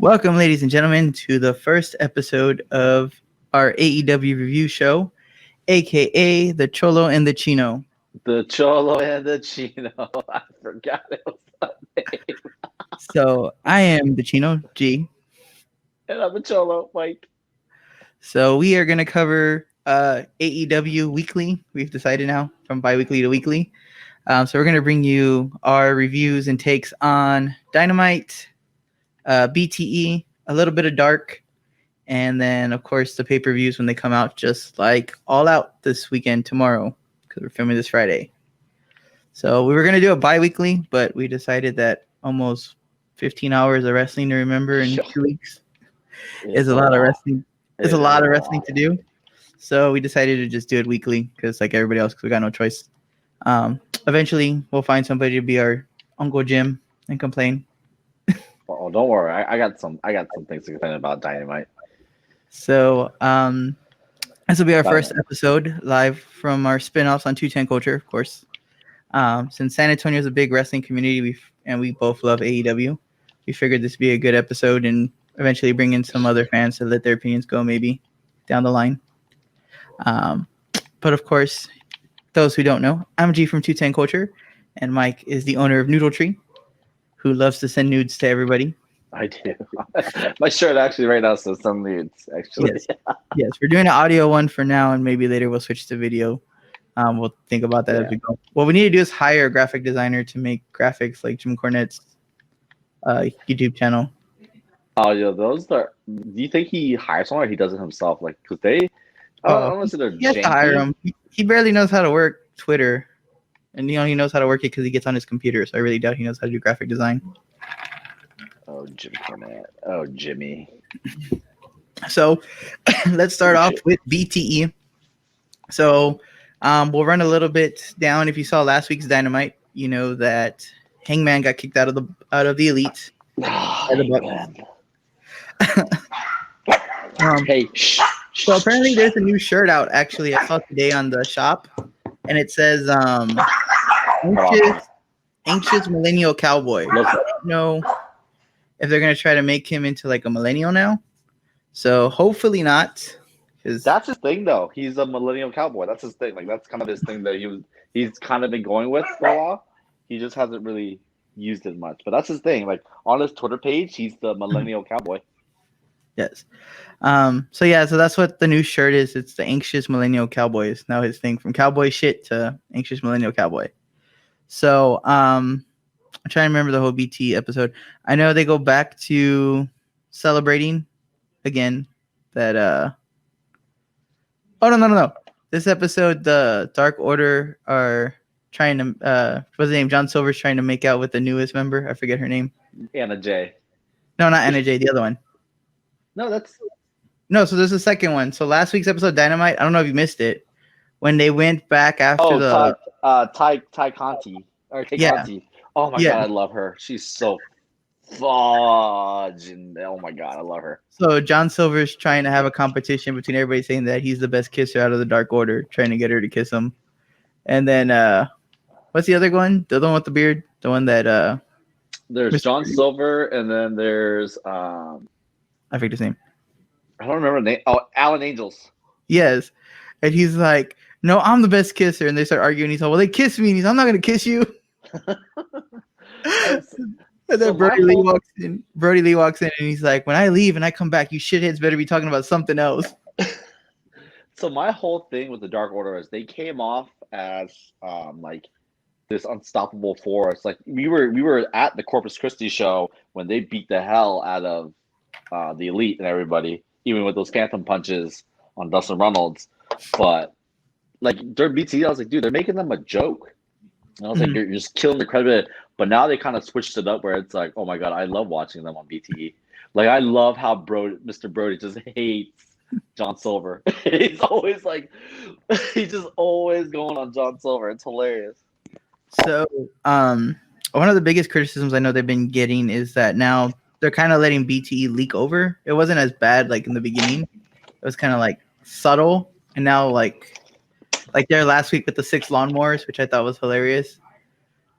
Welcome, ladies and gentlemen, to the first episode of our AEW review show, aka the Cholo and the Chino. The Cholo and the Chino. I forgot it was the name. So I am the Chino G. And I'm the Cholo, Mike. So we are going to cover AEW weekly. We've decided now from bi-weekly to weekly. So we're going to bring you our reviews and takes on Dynamite, BTE, a little bit of Dark, and then, of course, the pay-per-views when they come out, just like All Out this weekend tomorrow, because we're filming this Friday. So we were going to do a bi-weekly, but we decided that almost 15 hours of wrestling to remember in 2 weeks is a lot of wrestling. It's a lot of wrestling to do. So we decided to just do it weekly, because like everybody else, because we got no choice. Eventually, we'll find somebody to be our Uncle Jim and complain. Oh, don't worry. I got some things to complain about Dynamite. So this will be our first episode live from our spin-offs on 210 Culture, of course. Since San Antonio is a big wrestling community, we both love AEW, we figured this would be a good episode and eventually bring in some other fans to let their opinions go maybe down the line. But of course, those who don't know, I'm G from 210 Culture, and Mike is the owner of Noodle Tree, who loves to send nudes to everybody. I do. My shirt actually right now says some nudes, actually. Yes. Yes, we're doing an audio one for now, and maybe later we'll switch to video. We'll think about that as we go. What we need to do is hire a graphic designer to make graphics like Jim Cornette's YouTube channel. Oh, yeah, those are. Do you think he hires someone or he does it himself? Like, because they. I don't know if they're he has to hire him. He barely knows how to work Twitter, and he knows how to work it because he gets on his computer. So I really doubt he knows how to do graphic design. Oh, Jim Cornette. Oh, Jimmy. So let's start off with BTE. So we'll run a little bit down. If you saw last week's Dynamite, you know that Hangman got kicked out of the Elite. Hey, shh. So apparently there's a new shirt out. Actually, I saw today on the shop, and it says anxious millennial cowboy. I don't know if they're gonna try to make him into like a millennial now. So hopefully not. That's his thing, though. He's a millennial cowboy. That's his thing. Like that's kind of his thing that he's kind of been going with for a while. He just hasn't really used it much, but that's his thing. Like on his Twitter page, he's the millennial cowboy. Yes. So that's what the new shirt is. It's the anxious millennial cowboy. It's now his thing, from cowboy shit to anxious millennial cowboy. So I'm trying to remember the whole BT episode. I know they go back to celebrating again that no. This episode, the Dark Order are trying to what's the name? John Silver's trying to make out with the newest member. I forget her name. Anna J. No, not Anna J, the other one. No, so there's a second one. So last week's episode Dynamite, I don't know if you missed it, when they went back after Ty Conti or Tay Conti. Oh my god, I love her. She's so fudge, and oh my god, I love her. So John Silver's trying to have a competition between everybody saying that he's the best kisser out of the Dark Order, trying to get her to kiss him. And then what's the other one? The one with the beard? The one that there's Mr. John Silver, and then there's I forget his name. I don't remember the name. Oh, Alan Angels. Yes. And he's like, no, I'm the best kisser. And they start arguing. He's like, well, they kiss me. And he's like, I'm not going to kiss you. And then Brody Lee walks in and he's like, when I leave and I come back, you shitheads better be talking about something else. So my whole thing with the Dark Order is they came off as like this unstoppable force. Like we were at the Corpus Christi show when they beat the hell out of the Elite and everybody, even with those phantom punches on Dustin Reynolds. But like during BT, I was like, dude, they're making them a joke. And I was like, you're just killing the credit. But now they kind of switched it up where it's like, oh my god, I love watching them on BTE. Like I love how Mr. Brody just hates John Silver. He's always like, he's just always going on John Silver. It's hilarious. So one of the biggest criticisms I know they've been getting is that now they're kind of letting BTE leak over. It wasn't as bad like in the beginning. It was kind of like subtle, and now like there last week with the 6 lawnmowers, which I thought was hilarious.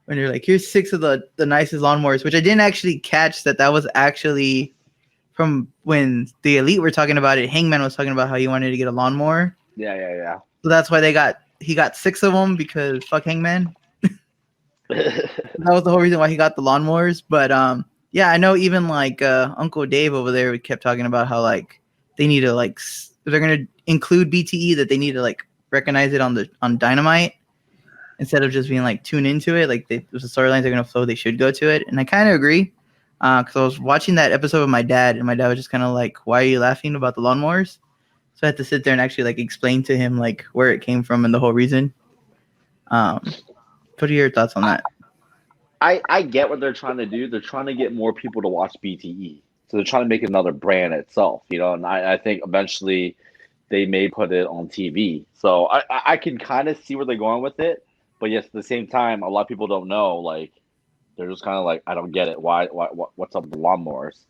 When you're like, here's 6 of the nicest lawnmowers, which I didn't actually catch that was actually from when the Elite were talking about it, Hangman was talking about how he wanted to get a lawnmower. Yeah. So that's why he got 6 of them because fuck Hangman. That was the whole reason why he got the lawnmowers. But yeah, I know even like Uncle Dave over there kept talking about how like they need to like they're gonna include BTE, that they need to like recognize it on Dynamite instead of just being like tuned into it. Like if the storylines are gonna flow, they should go to it, and I kind of agree. Because I was watching that episode with my dad, and my dad was just kind of like, "Why are you laughing about the lawnmowers?" So I had to sit there and actually like explain to him like where it came from and the whole reason. What are your thoughts on that? I get what they're trying to do. They're trying to get more people to watch BTE. So they're trying to make another brand itself, and I think eventually they may put it on TV. So I can kind of see where they're going with it. But yes, at the same time, a lot of people don't know. Like, they're just kind of like, I don't get it. What's up with the lawnmowers?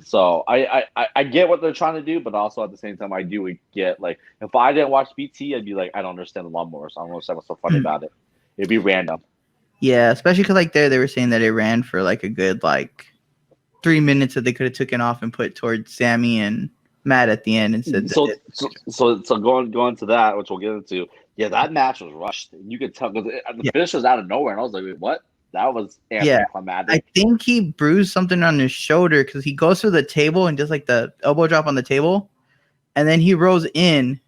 So I get what they're trying to do, but also at the same time, I do get, like, if I didn't watch BT, I'd be like, I don't understand the lawnmowers. I don't understand what's so funny about it. It'd be random. Yeah, especially because like they were saying that it ran for like a good like 3 minutes that they could have taken off and put towards Sammy and Matt at the end instead. So going to that, which we'll get into. Yeah, that match was rushed. You could tell because the finish was out of nowhere, and I was like, wait, what? That was anticlimactic. I think he bruised something on his shoulder because he goes through the table and just like the elbow drop on the table, and then he rolls in,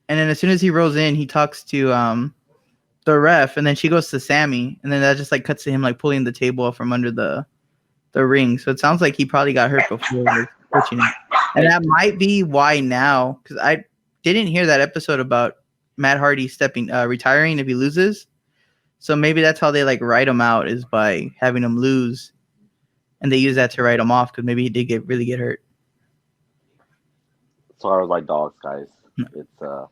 and then as soon as he rolls in, he talks to the ref, and then she goes to Sammy, and then that just like cuts to him like pulling the table from under the ring. So it sounds like he probably got hurt before pushing it, and that might be why now, because I didn't hear that episode about Matt Hardy retiring if he loses. So maybe that's how they like write him out, is by having him lose, and they use that to write him off because maybe he did really get hurt. So I was like, dogs, guys. It's a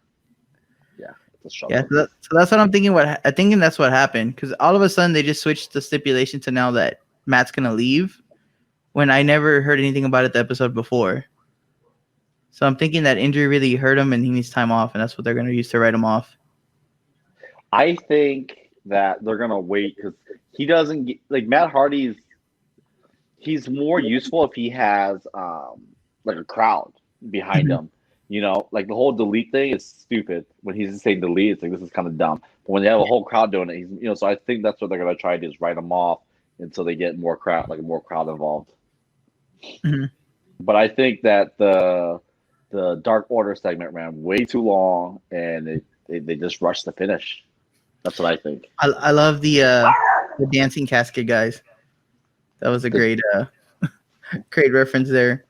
struggle. Yeah, so that's what I'm thinking. That's what happened, because all of a sudden they just switched the stipulation to now that Matt's gonna leave, when I never heard anything about it the episode before. So I'm thinking that injury really hurt him and he needs time off, and that's what they're gonna use to write him off. I think that they're gonna wait because he doesn't get, like, Matt Hardy's. He's more useful if he has like a crowd behind him. Like the whole delete thing is stupid. When he's just saying delete, it's like, this is kind of dumb. But when they have a whole crowd doing it, he's so I think that's what they're gonna try to do, is write him off until they get more crowd involved. Mm-hmm. But I think that the Dark Order segment ran way too long, and they just rushed the finish. That's what I think. I love the dancing casket guys. That was a great great reference there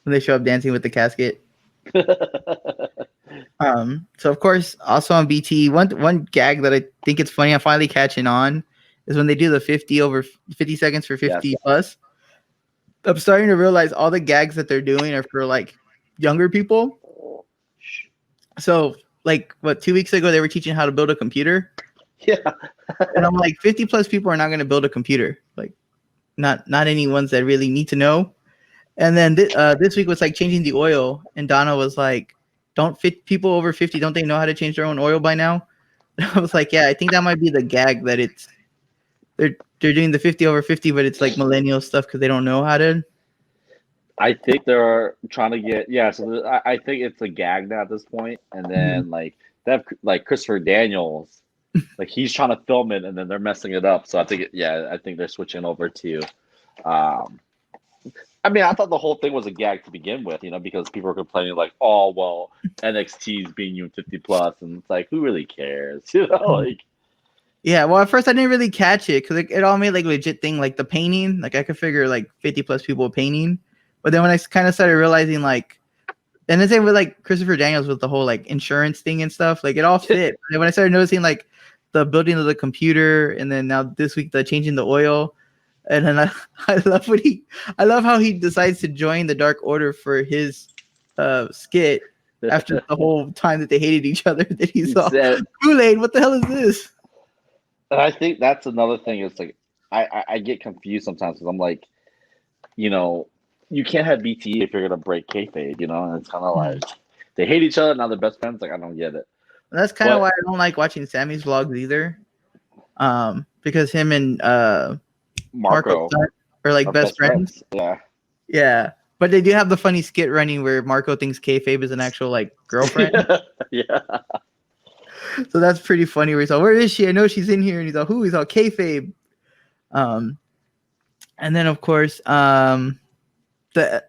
when they show up dancing with the casket. So of course, also on BT, one gag that I think it's funny, I'm finally catching on, is when they do the 50 seconds for 50 plus. I'm starting to realize all the gags that they're doing are for like younger people. So like 2 weeks ago they were teaching how to build a computer. Yeah. And I'm like, 50 plus people are not going to build a computer. Like not any ones that really need to know. And then this week was like changing the oil, and Donna was like, don't fit people over 50, don't they know how to change their own oil by now? And I was like, yeah, I think that might be the gag, that they're doing the 50 over 50, but it's like millennial stuff because they don't know how to. I think they're trying to get so I think it's a gag now at this point, and then like they have like Christopher Daniels, like he's trying to film it, and then they're messing it up. So I think they're switching over to. I mean, I thought the whole thing was a gag to begin with, because people were complaining like, oh well, NXT's being you 50 plus, and it's like, who really cares, like. Yeah, well, at first I didn't really catch it because it all made like legit thing, like the painting. Like I could figure like 50 plus people painting, but then when I kind of started realizing like, and the same with like Christopher Daniels with the whole like insurance thing and stuff, like it all fit. And when I started noticing like the building of the computer, and then now this week the changing the oil, and then I love how he decides to join the Dark Order for his skit after the whole time that they hated each other. That he saw Kool-Aid. What the hell is this? And I think that's another thing. It's like I get confused sometimes because I'm like, you can't have BTE if you're gonna break kayfabe, and it's kind of like they hate each other, now they're best friends. Like, I don't get it. And that's kind of why I don't like watching Sammy's vlogs either, because him and Marco are like best friends. Yeah. But But they do have the funny skit running where Marco thinks kayfabe is an actual like girlfriend. Yeah. So that's pretty funny. Where he's all, "Where is she? I know she's in here." And he's all, "Who?" He's all, "Kayfabe." And then of course, the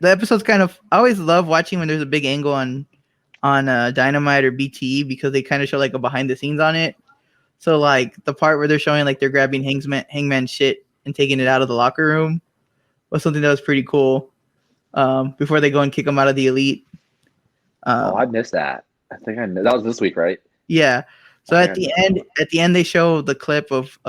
episode's kind of. I always love watching when there's a big angle on Dynamite or BTE because they kind of show like a behind the scenes on it. So like the part where they're showing like they're grabbing Hangman shit and taking it out of the locker room was something that was pretty cool. Before they go and kick him out of the Elite. I missed that. I think I missed. That was this week, right? Yeah. So at the end, they show the clip of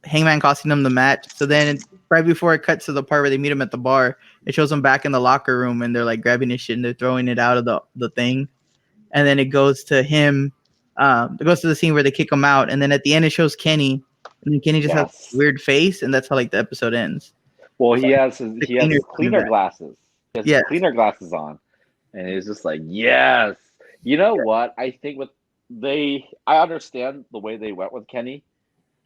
Hangman costing them the match. So then right before it cuts to the part where they meet him at the bar, it shows them back in the locker room and they're like grabbing his shit and they're throwing it out of the thing. And then it goes to him. It goes to the scene where they kick him out. And then at the end, it shows Kenny. And then Kenny just has a weird face. And that's how like the episode ends. Well, he has his cleaner glasses. He has cleaner glasses on. And he's just like, yes. You know what? I think I understand the way they went with Kenny.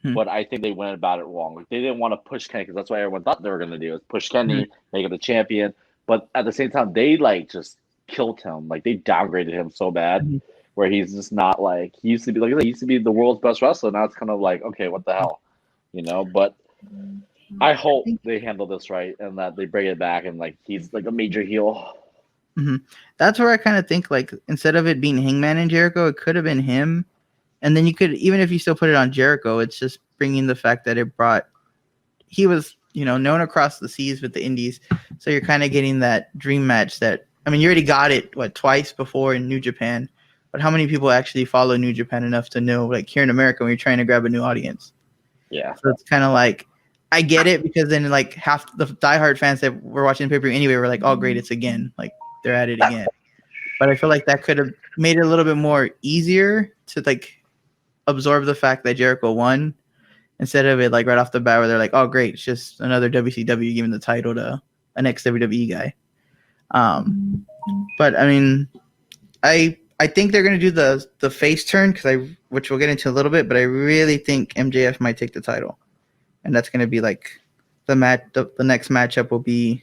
But I think they went about it wrong. Like, they didn't want to push Kenny because that's what everyone thought they were going to do is push Kenny, make him the champion. But at the same time, they like just killed him. Like they downgraded him so bad, where he's just not like he used to be. Like he used to be the world's best wrestler. Now it's kind of like, okay, what the hell, you know? But I hope they handle this right and that they bring it back and like he's like a major heel. That's where I kind of think like instead of it being Hangman and Jericho, it could have been him. And then you could, even if you still put it on Jericho, it's just bringing the fact that he was, known across the seas with the indies. So you're kind of getting that dream match that, I mean, you already got it, twice before in New Japan. But how many people actually follow New Japan enough to know, like here in America, when you're trying to grab a new audience? Yeah. So it's kind of like, I get it because then like half the diehard fans that were watching the pay-per-view anyway were like, oh, great, it's again. Like they're at it again. But I feel like that could have made it a little bit more easier to like absorb the fact that Jericho won instead of it like right off the bat where they're like, oh great, it's just another WCW giving the title to an ex-WWE guy. But I mean, I think they're gonna do the face turn which we'll get into a little bit, but I really think MJF might take the title, and that's gonna be like the next matchup will be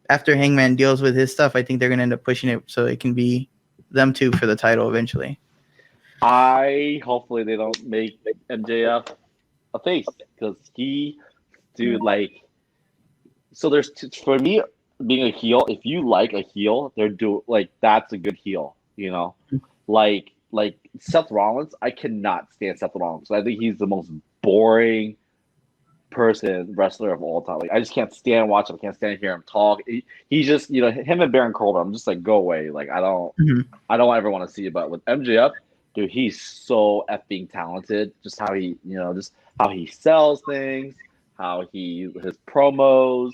after Hangman deals with his stuff. I think they're gonna end up pushing it so it can be them two for the title eventually. Hopefully they don't make MJF a face because so there's for me being a heel, if you like a heel, that's a good heel, like Seth Rollins. I cannot stand Seth Rollins. I think he's the most boring wrestler of all time. Like I just can't stand watch him. I can't stand hear him talk. He's just him and Baron Corbin. I'm just like, go away. Like I don't ever want to see it. But with MJF, dude, he's so effing talented. Just how he, just how he sells things, his promos,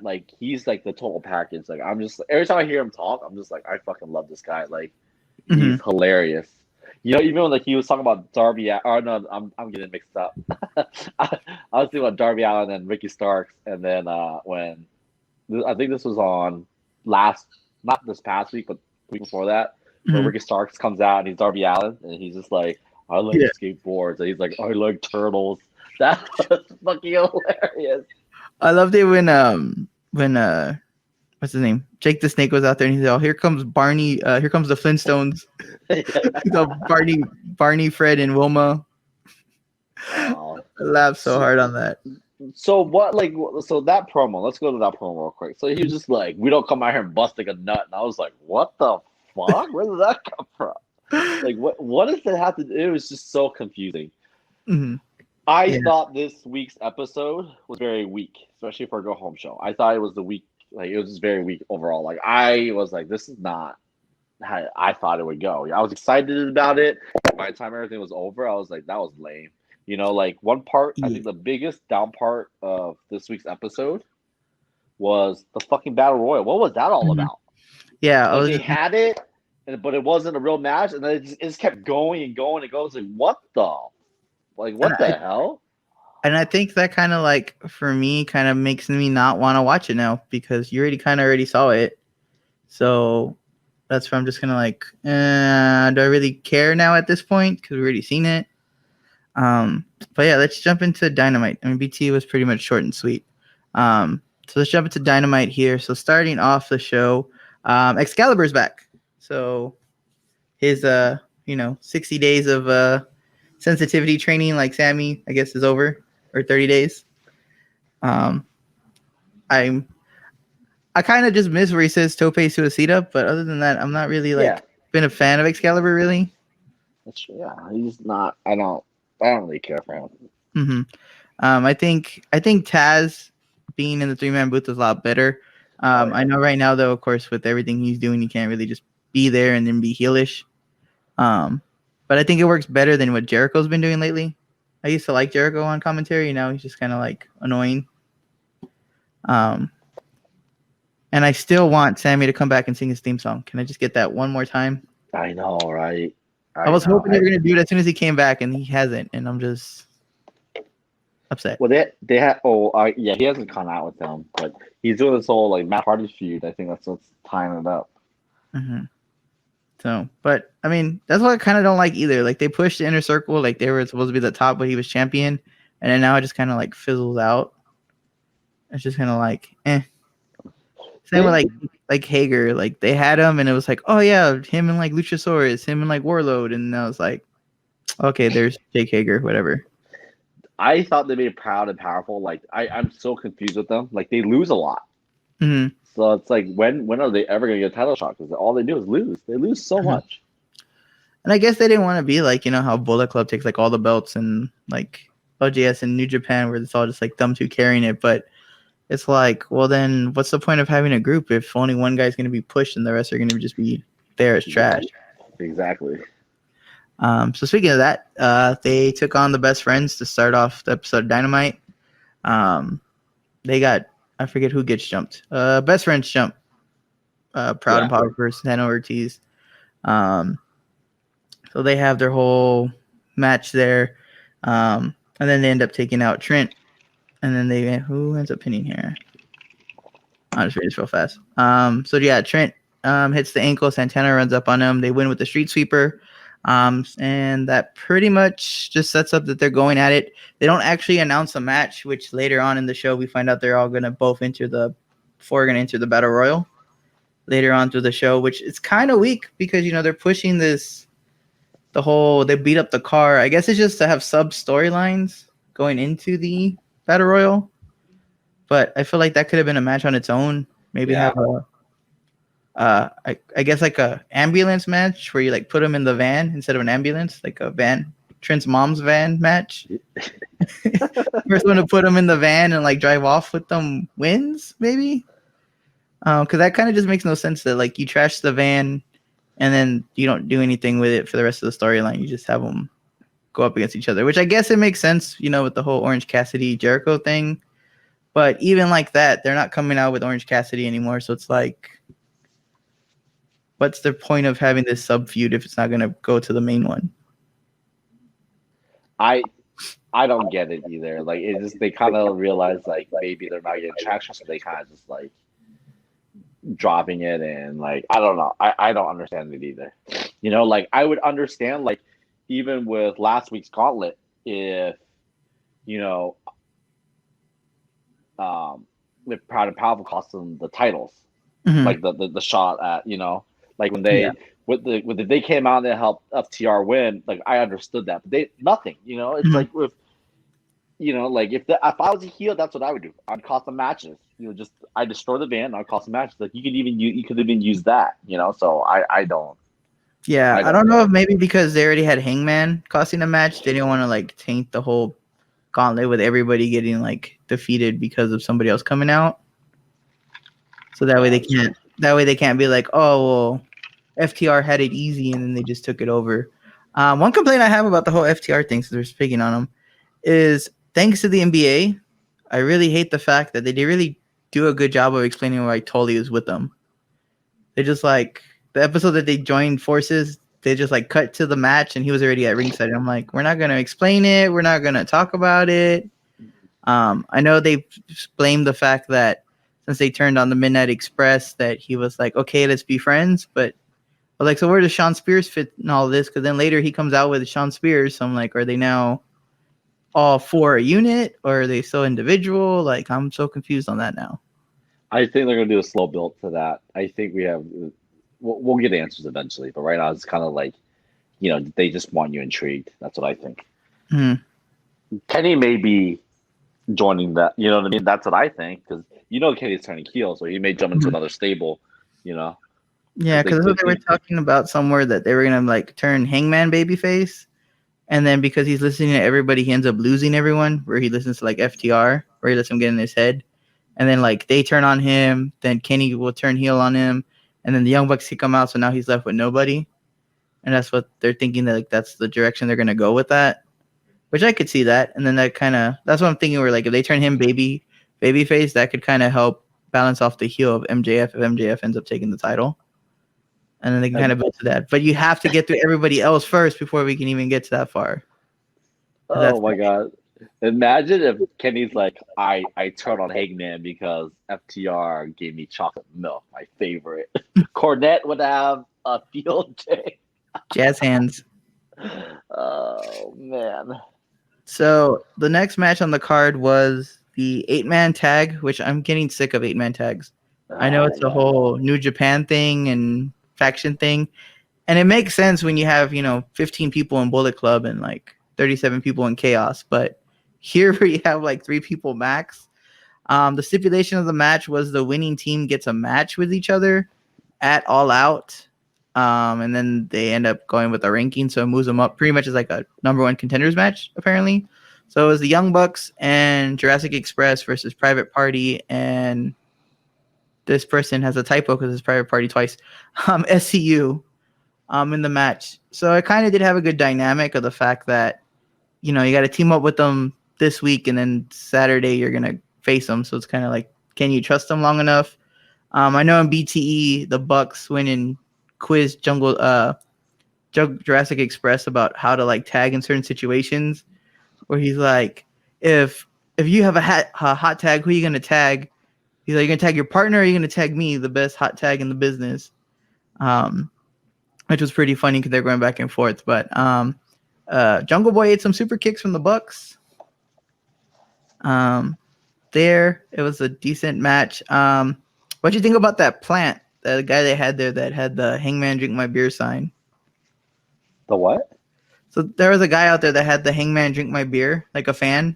like he's like the total package. Like I'm just every time I hear him talk, I'm just like, I fucking love this guy. Like he's hilarious. Even when like he was talking about Darby. Oh no, I'm getting mixed up. I was thinking about Darby Allin and Ricky Starks, and then when I think this was on not this past week, but the week before that. Where Ricky Starks comes out and he's Darby Allin and he's just like, I like skateboards, and he's like, I like turtles. That was fucking hilarious. I loved it when what's his name? Jake the Snake was out there and he's like, oh, here comes Barney, here comes the Flintstones. Barney, Fred, and Wilma. I laughed so hard on that. So that promo, let's go to that promo real quick. So he was just like, we don't come out here and bust like a nut. And I was like, what the fuck? Where did that come from? Like what does that have to do? It was just so confusing. I thought this week's episode was very weak, especially for a go home show. I thought it was it was just very weak overall. Like I was like, this is not how I thought it would go. I was excited about it. By the time everything was over, I was like, that was lame. Like one part, I think the biggest down part of this week's episode was the fucking battle royal. What was that all about? Yeah, they had it, but it wasn't a real match, and then it just kept going and going and going. It's like, what the hell? And I think that kind of like for me kind of makes me not want to watch it now because you already saw it. So that's why I'm just gonna like, do I really care now at this point because we've already seen it? But yeah, let's jump into Dynamite. I mean, BT was pretty much short and sweet. So let's jump into Dynamite here. So starting off the show, Excalibur's back. So his 60 days of sensitivity training like Sammy, I guess, is over, or 30 days. Um I'm I kind of just miss where he says Tope Suicida, but other than that, I'm not really Yeah, like been a fan of Excalibur really. yeah. He's not. I don't really care for him. hmm I think Taz being in the 3-man booth is a lot better. Oh I yeah. know right now though, of course, with everything he's doing, he can't really just be there and then be heelish. Um, but I think it works better than what Jericho's been doing lately. I used to like Jericho on commentary. Now he's just kind of like annoying. Um, and I still want Sammy to come back and sing his theme song. Can I just get that one more time? I know, right? I I was know. hoping they were gonna do it as soon as he came back, and he hasn't, and I'm just upset. Well, they had. Oh, yeah. He hasn't come out with them, but he's doing this whole like Matt Hardy feud. I think that's what's tying it up. hmm So, but I mean, that's what I kind of don't like either. Like they pushed the Inner Circle, like they were supposed to be the top, but he was champion, and then now it just kind of like fizzles out. It's just kind of like, eh. Same with like Hager, like they had him, and it was like, oh yeah, him and like Luchasaurus, him and like Warlord, and I was like, okay, there's Jake Hager, whatever. I thought they made Proud and Powerful. Like I'm so confused with them. Like they lose a lot. hmm So it's like when are they ever gonna get a title shot? Because all they do is lose. They lose so much. And I guess they didn't want to be like, how Bullet Club takes like all the belts and like OJS and New Japan, where it's all just like them two carrying it. But it's like, well, then what's the point of having a group if only one guy's going to be pushed and the rest are going to just be there as trash? Exactly. So speaking of that, they took on the Best Friends to start off the episode of Dynamite. They got, I forget who gets jumped. Best Friends jump. Proud and Power versus Santana Ortiz. So they have their whole match there. And then they end up taking out Trent. And then who ends up pinning here? I'll just read this real fast. So yeah, Trent hits the ankle. Santana runs up on him. They win with the street sweeper. And that pretty much just sets up that they're going at it. They don't actually announce a match, which later on in the show we find out they're all gonna both enter the battle royal later on through the show, which is kind of weak because they're pushing this. They beat up the car. I guess it's just to have sub storylines going into the battle royal. But I feel like that could have been a match on its own. Maybe have I guess like a ambulance match where you like put them in the van instead of an ambulance, like a van, Trent's mom's van match. First one to put them in the van and like drive off with them wins, maybe. Because that kind of just makes no sense that like you trash the van and then you don't do anything with it for the rest of the storyline. You just have them go up against each other, which I guess it makes sense, with the whole Orange Cassidy Jericho thing. But even like that, they're not coming out with Orange Cassidy anymore. So it's like, what's the point of having this sub feud if it's not going to go to the main one? I don't get it either. Like it just they kind of realize like maybe they're not getting traction, so they kind of just like dropping it and like I don't know. I don't understand it either. Like I would understand like even with last week's gauntlet if if Proud and Powerful cost them the titles, like the shot at like when they when they came out and they helped FTR win, like I understood that, but they nothing. It's like with like if I was a heel, that's what I would do. I'd cost them matches. Just I destroy the van, I'd cost them matches. Like you could even use that. So I don't. Yeah, I don't know if maybe because they already had Hangman costing a match, they didn't want to like taint the whole gauntlet with everybody getting like defeated because of somebody else coming out. So that way they can't. That way they can't be like, oh well, FTR had it easy and then they just took it over. One complaint I have about the whole FTR thing, since we're speaking on them, is thanks to the NBA, I really hate the fact that they did really do a good job of explaining why Tully was with them. They just like the episode that they joined forces, they just like cut to the match and he was already at ringside. And I'm like, we're not gonna explain it. We're not gonna talk about it. I know they blamed the fact that since they turned on the Midnight Express, that he was like, okay, let's be friends. But like, so where does Sean Spears fit in all this? Because then later he comes out with Sean Spears. So I'm like, are they now all for a unit or are they so individual? Like, I'm so confused on that now. I think they're gonna do a slow build to that. I think we have. We'll get answers eventually, but right now it's kind of like they just want you intrigued. That's what I think. Hmm. Kenny may be joining that. You know what I mean? That's what I think because Kenny's turning heel, so he may jump into Hmm. another stable. You know, Yeah, because because they were talking about somewhere that they were gonna like turn Hangman babyface, and then because he's listening to everybody, he ends up losing everyone. Where he listens to like FTR, where he lets him get in his head, and then like they turn on him, then Kenny will turn heel on him, and then the Young Bucks kick him out, so now he's left with nobody, and that's what they're thinking that like that's the direction they're gonna go with that, which I could see that, and then that's what I'm thinking. Where like if they turn him babyface, that could kind of help balance off the heel of MJF if MJF ends up taking the title. And then they can kind of build to that. But you have to get through everybody else first before we can even get to that far. That's oh my god. Imagine if Kenny's like, I turn on Hangman because FTR gave me chocolate milk, my favorite. Cornette would have a field day. jazz hands. Oh man. So the next match on the card was the 8-man tag, which I'm getting sick of 8-man tags. I know it's a Yeah. whole New Japan thing and faction thing, and it makes sense when you have 15 people in Bullet Club and like 37 people in Chaos. But here where you have like 3 people max, the stipulation of the match was the winning team gets a match with each other at All Out. And then they end up going with a ranking, so it moves them up pretty much as like a number 1 contenders match, apparently. So it was the Young Bucks and Jurassic Express versus Private Party, and this person has a typo because it's Private Party twice. SCU in the match. So it kind of did have a good dynamic of the fact that you got to team up with them this week, and then Saturday you're gonna face them. So it's kind of like, can you trust them long enough? I know in BTE the Bucks went and quizzed Jurassic Express about how to like tag in certain situations, where he's like, if you have a hot tag, who are you gonna tag? He's like, you're gonna tag your partner, or are you gonna tag me, the best hot tag in the business? Which was pretty funny because they're going back and forth. But Jungle Boy ate some super kicks from the Bucks. There, it was a decent match. What do you think about that plant? The guy they had there that had the Hangman Drink My Beer sign. The what? So there was a guy out there that had the Hangman Drink My Beer, like a fan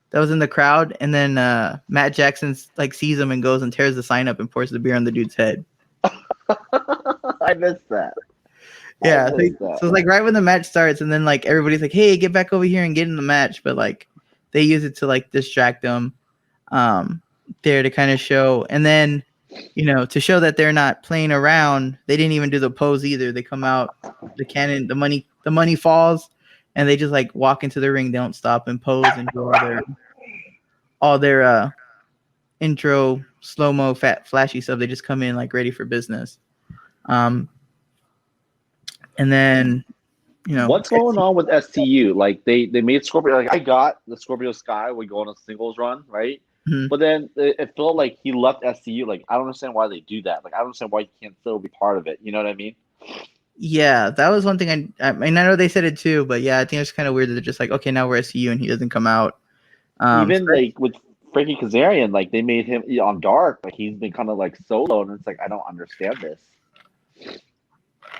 that was in the crowd, and then Matt Jackson like sees him and goes and tears the sign up and pours the beer on the dude's head. I missed that. Yeah, so it's like right when the match starts, and then like everybody's like, "Hey, get back over here and get in the match," but like they use it to like distract them, there to kind of show, and then to show that they're not playing around. They didn't even do the pose either. They come out, the cannon, the money falls, and they just like walk into the ring. They don't stop and pose and do all their intro slow-mo flashy stuff. They just come in like ready for business. And then what's going on with STU? Like they made Scorpio. Like I got the Scorpio Sky would go on a singles run, right? Mm-hmm. But then it felt like he left STU. Like I don't understand why they do that. Like I don't understand why he can't still be part of it. You know what I mean? Yeah, that was one thing. I mean, I know they said it too, but yeah, I think it's kind of weird that they're just like, okay, now we're SCU and he doesn't come out. Even like with Frankie Kazarian, like they made him on Dark. Like he's been kind of like solo, and it's like I don't understand this.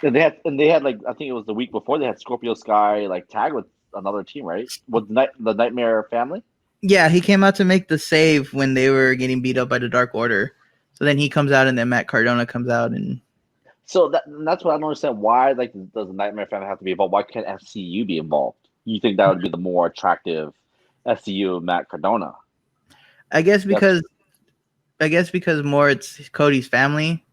And they had like I think it was the week before they had Scorpio Sky like tag with another team, right? With the Nightmare Family. Yeah, he came out to make the save when they were getting beat up by the Dark Order. So then he comes out, and then Matt Cardona comes out, and so that's what I don't understand. Why like does the Nightmare Family have to be involved? Why can't FCU be involved? You think that would be the more attractive FCU Matt Cardona? I guess because more it's Cody's family.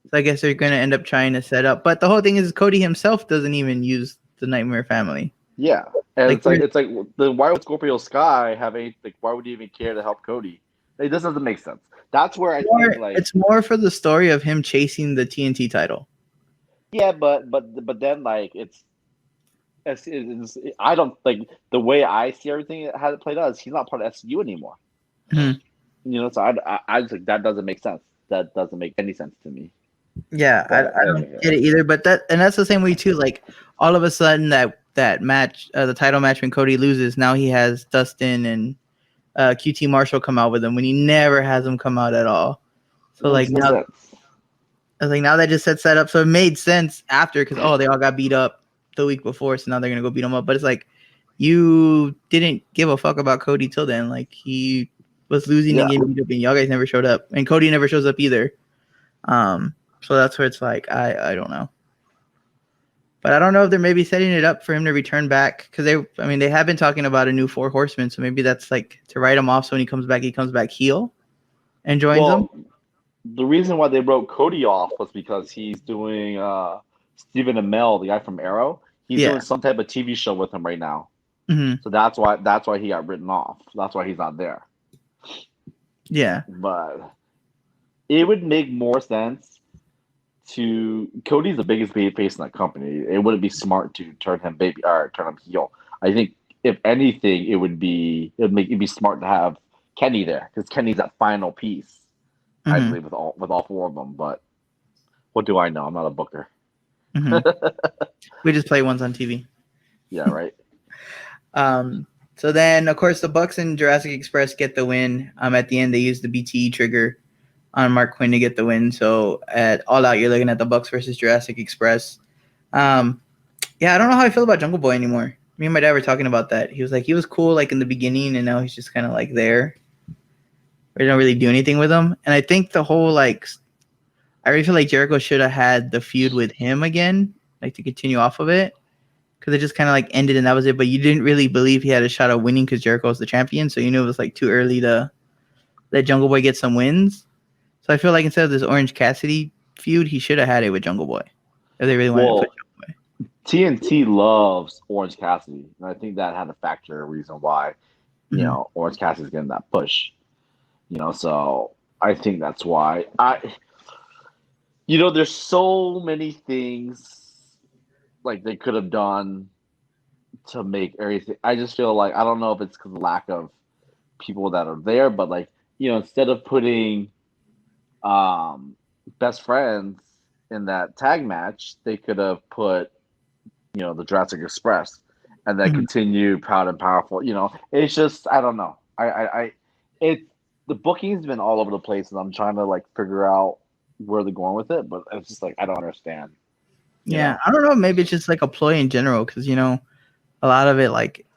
So I guess they're gonna end up trying to set up. But the whole thing is Cody himself doesn't even use the Nightmare Family. Yeah, and Like, it's like then why would Scorpio Sky have a like? Why would he even care to help Cody? Like, this doesn't make sense. That's where I think like it's more for the story of him chasing the TNT title. Yeah, but then like it's I don't like the way I see everything how it played out is he's not part of SCU anymore. Mm-hmm. You know, so I just like that doesn't make sense. That doesn't make any sense to me. Yeah, I don't get it either. But that's the same way too. Like all of a sudden that match, the title match when Cody loses, now he has Dustin and QT Marshall come out with him when he never has him come out at all. So like Makes no now, sense. I was like, now that just sets that up. So it made sense after because they all got beat up the week before, so now they're gonna go beat them up. But it's like you didn't give a fuck about Cody till then. Like he was losing and Yeah. getting beat up, and y'all guys never showed up, and Cody never shows up either. So that's where it's like I don't know. But I don't know if they're maybe setting it up for him to return back because they have been talking about a new 4 Horsemen, so maybe that's like to write him off so when he comes back heel and joins them. The reason why they wrote Cody off was because he's doing Stephen Amell, the guy from Arrow. He's doing some type of TV show with him right now. Mm-hmm. So that's why he got written off. That's why he's not there. Yeah. But it would make more sense Cody's the biggest babyface in that company. It wouldn't be smart to turn him heel. I think if anything, it'd be smart to have Kenny there because Kenny's that final piece. Mm-hmm. I believe with all 4 of them. But what do I know? I'm not a booker. Mm-hmm. We just play ones on TV. Yeah, right. So then, of course, the Bucks and Jurassic Express get the win. At the end, they use the BTE trigger on Mark Quinn to get the win. So at All Out, you're looking at the Bucks versus Jurassic Express. Yeah, I don't know how I feel about Jungle Boy anymore. Me and my dad were talking about that. He was like, he was cool like in the beginning, and now he's just kind of like there. We don't really do anything with him. And I think the whole I really feel like Jericho should have had the feud with him again, like to continue off of it. Because it just kind of like ended and that was it. But you didn't really believe he had a shot of winning because Jericho was the champion. So you knew it was like too early to let Jungle Boy get some wins. So I feel like instead of this Orange Cassidy feud, he should have had it with Jungle Boy. If they really wanted to put Jungle Boy. TNT loves Orange Cassidy. And I think that had a reason why, Orange Cassidy's getting that push. So I think that's why. There's so many things like they could have done to make everything. I just feel like I don't know if it's because of the lack of people that are there, but instead of putting best friends in that tag match, they could have put the Jurassic Express and then continue Proud and Powerful. It's just I don't know. The booking's been all over the place, and I'm trying to figure out where they're going with it, but it's just I don't understand. Yeah, I don't know. Maybe it's just a ploy in general because a lot of it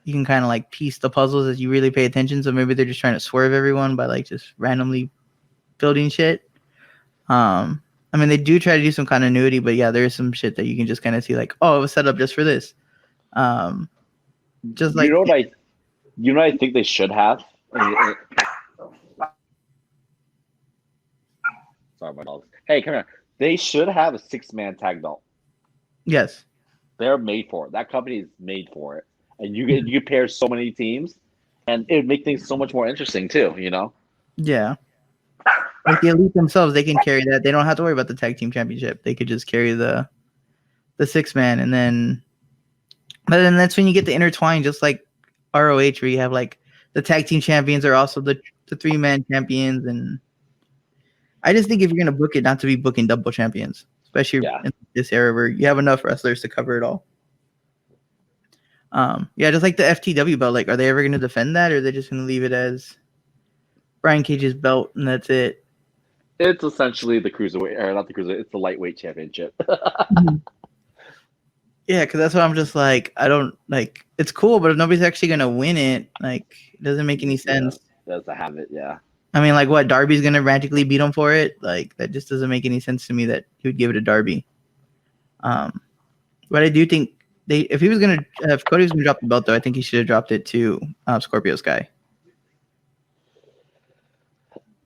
you can kind of piece the puzzles as you really pay attention. So maybe they're just trying to swerve everyone by just randomly building shit. They do try to do some continuity, but yeah, there is some shit that you can just kind of see it was set up just for this. Just what I think they should have. Sorry, my dog. Hey, come here. They should have a 6-man tag belt. Yes. They're made for it. That company is made for it. And you pair so many teams, and it would make things so much more interesting too, Yeah. The Elite themselves, they can carry that. They don't have to worry about the tag team championship. They could just carry the 6-man, but then that's when you get the intertwine, just like ROH, where you have the tag team champions are also the 3-man champions, and I just think if you're gonna book it, not to be booking double champions, especially in this era where you have enough wrestlers to cover it all. Just like the FTW belt, are they ever gonna defend that, or are they just gonna leave it as Brian Cage's belt and that's it? It's essentially the cruiserweight, or not the cruiserweight. It's the lightweight championship. Yeah, because that's what I'm just I don't it's cool, but if nobody's actually gonna win it, it doesn't make any sense. Does to have it, yeah. What, Darby's gonna magically beat him for it? That just doesn't make any sense to me that he would give it to Darby. But I do think if Cody was gonna drop the belt though, I think he should have dropped it to Scorpio Sky.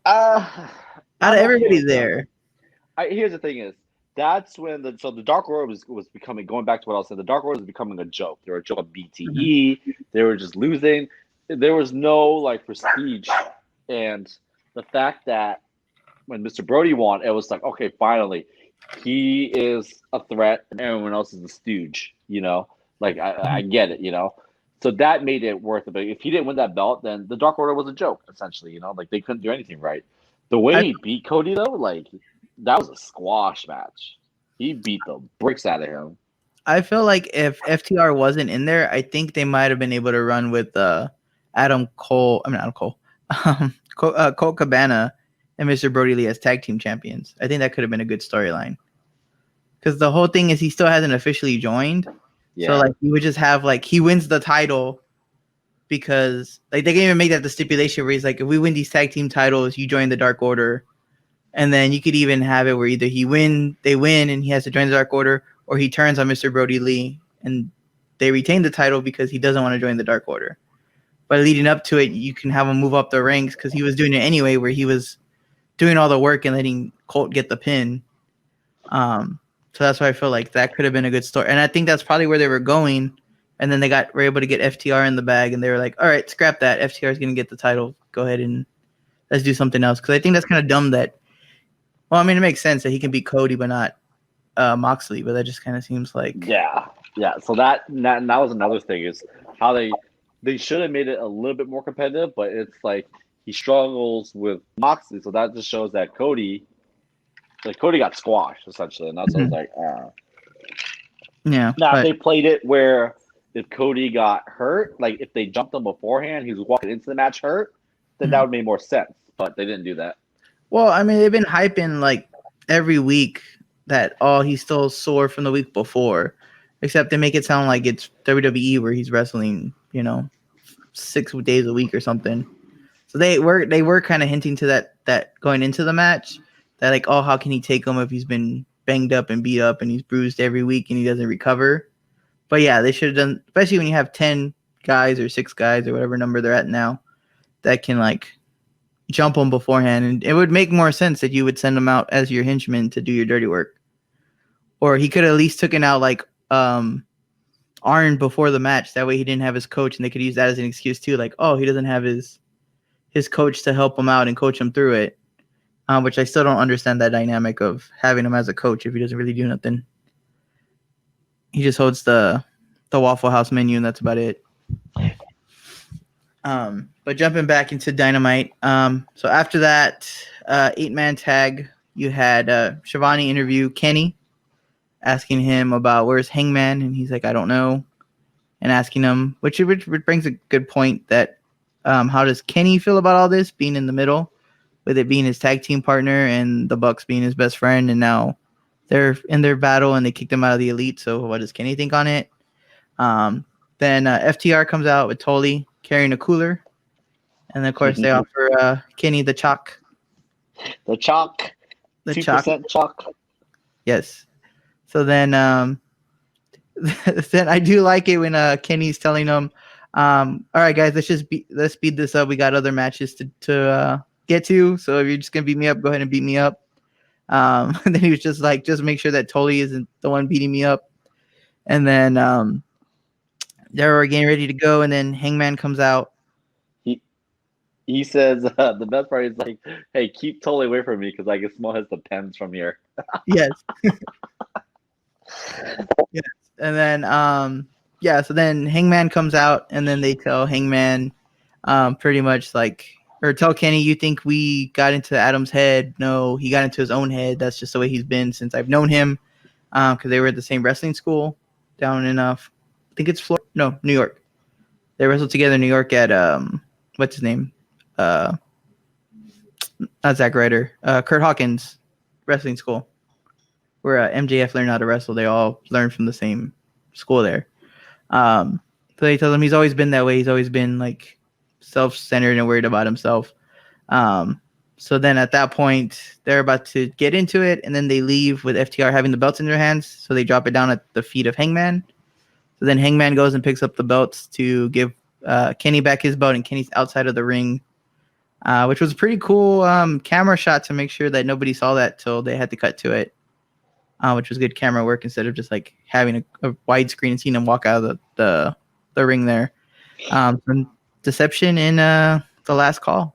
Out of everybody there. Here's the thing is, that's when the Dark Order was becoming, going back to what I was saying, the Dark Order was becoming a joke. They were a joke of BTE. They were just losing. There was no prestige. And the fact that when Mr. Brody won, it was okay, finally, he is a threat and everyone else is a stooge, I get it, So that made it worth it. But if he didn't win that belt, then the Dark Order was a joke, essentially, they couldn't do anything right. The way he beat Cody, though, that was a squash match. He beat the bricks out of him. I feel like if FTR wasn't in there, I think they might have been able to run with Adam Cole. Colt Cabana and Mr. Brody Lee as tag team champions. I think that could have been a good storyline. Because the whole thing is he still hasn't officially joined. So Yeah. like you would just have like he wins the title because like they can even make that the stipulation where he's like, if we win these tag team titles, you join the Dark Order. And then you could even have it where either they win and he has to join the Dark Order, or he turns on Mr. Brody Lee and they retain the title because he doesn't want to join the Dark Order. But leading up to it, you can have him move up the ranks because he was doing it anyway, where he was doing all the work and letting Colt get the pin. So that's why I feel like that could have been a good story. And I think that's probably where they were going. And then were able to get FTR in the bag, and they were like, all right, scrap that. FTR is going to get the title. Go ahead and let's do something else. Because I think that's kind of dumb that, well, I mean, it makes sense that he can beat Cody, but not Moxley. But that just kind of seems like. Yeah. So that was another thing is how they should have made it a little bit more competitive, but it's like he struggles with Moxley, so that just shows that Cody got squashed essentially, and that's what I was like. Yeah. Now if they played it where if Cody got hurt, like if they jumped him beforehand, he was walking into the match hurt, then that would make more sense. But they didn't do that. Well, I mean, they've been hyping like every week that he's still sore from the week before, except they make it sound like it's WWE where he's wrestling, 6 days a week or something. So they were kind of hinting to that going into the match, that like, oh, how can he take him if he's been banged up and beat up and he's bruised every week and he doesn't recover? But yeah, they should have done, especially when you have 10 guys or 6 guys or whatever number they're at now that can like jump him beforehand, and it would make more sense that you would send him out as your henchman to do your dirty work. Or he could have at least taken out like Arn before the match. That way he didn't have his coach, and they could use that as an excuse too. Like, oh, he doesn't have his coach to help him out and coach him through it. Which I still don't understand that dynamic of having him as a coach if he doesn't really do nothing. He just holds the Waffle House menu, and that's about it. But jumping back into Dynamite, so after that 8-man tag, you had Shivani interview Kenny, asking him about where's Hangman, and he's like, I don't know, and asking him, which brings a good point that how does Kenny feel about all this being in the middle, with it being his tag team partner and the Bucks being his best friend, and now they're in their battle and they kicked him out of the Elite. So what does Kenny think on it? Then FTR comes out with Tully carrying a cooler. And then, of course, they offer Kenny the chalk. The chalk. The 2% chalk. Yes. So then then I do like it when Kenny's telling them, all right, guys, let's speed this up. We got other matches to get to. So if you're just going to beat me up, go ahead and beat me up. And then he was just like, just make sure that Tully isn't the one beating me up. And then they were getting ready to go. And then Hangman comes out. He says the best part is like, hey, keep Tully away from me because I can smell his depends from here. Yes. Yes. And then so then Hangman comes out, and then they tell Hangman pretty much like, or tell Kenny, you think we got into Adam's head? No, he got into his own head. That's just the way he's been since I've known him, because they were at the same wrestling school down in I think it's New York. They wrestled together in New York at what's his name? Not Zack Ryder, Kurt Hawkins wrestling school, where MJF learned how to wrestle. They all learned from the same school there. So they tell him he's always been that way. He's always been like self-centered and worried about himself. So then at that point, they're about to get into it, and then they leave with FTR having the belts in their hands. So they drop it down at the feet of Hangman. So then Hangman goes and picks up the belts to give Kenny back his belt, and Kenny's outside of the ring. Which was a pretty cool camera shot to make sure that nobody saw that till they had to cut to it, which was good camera work instead of just like having a widescreen and seeing him walk out of the ring there. And Deception in the last call.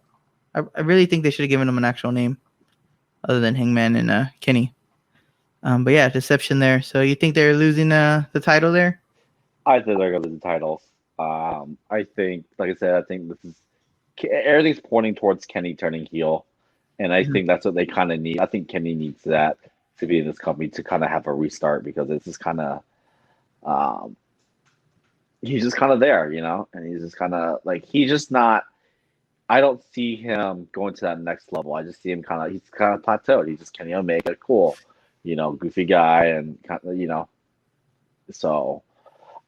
I really think they should have given him an actual name other than Hangman and Kenny. But yeah, Deception there. So you think they're losing the title there? I think they're going to lose the titles. I think, like I said, I think this is everything's pointing towards Kenny turning heel, and I think that's what they kind of need. I think Kenny needs that to be in this company to kind of have a restart, because it's just kind of, he's just kind of there, and he's just kind of like, he's just not I don't see him going to that next level. I just see him he's kind of plateaued. He's just Kenny Omega, cool, goofy guy, and kind of, so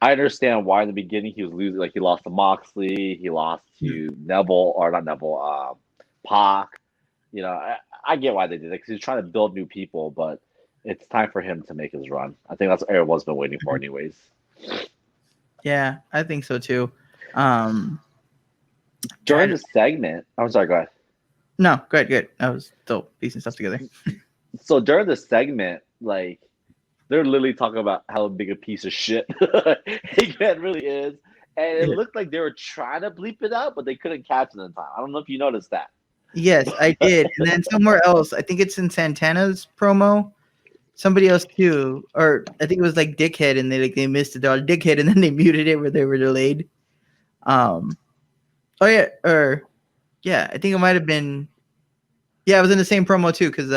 I understand why in the beginning he was losing. Like he lost to Moxley, he lost to Neville, or not Neville, Pac. I get why they did it because he's trying to build new people, but it's time for him to make his run. I think that's what everyone's been waiting for, anyways. Yeah, I think so too. During the segment, I'm sorry, go ahead. No, good. I was still piecing stuff together. So during the segment, like they're literally talking about how big a piece of shit Hangman really is, and it looked like they were trying to bleep it out, but they couldn't catch it in time. I don't know if you noticed that. Yes, I did. And then somewhere else, I think it's in Santana's promo. Somebody else too, or I think it was like Dickhead, and they missed it. They're all Dickhead, and then they muted it where they were delayed. I think it might have been. Yeah, it was in the same promo too, because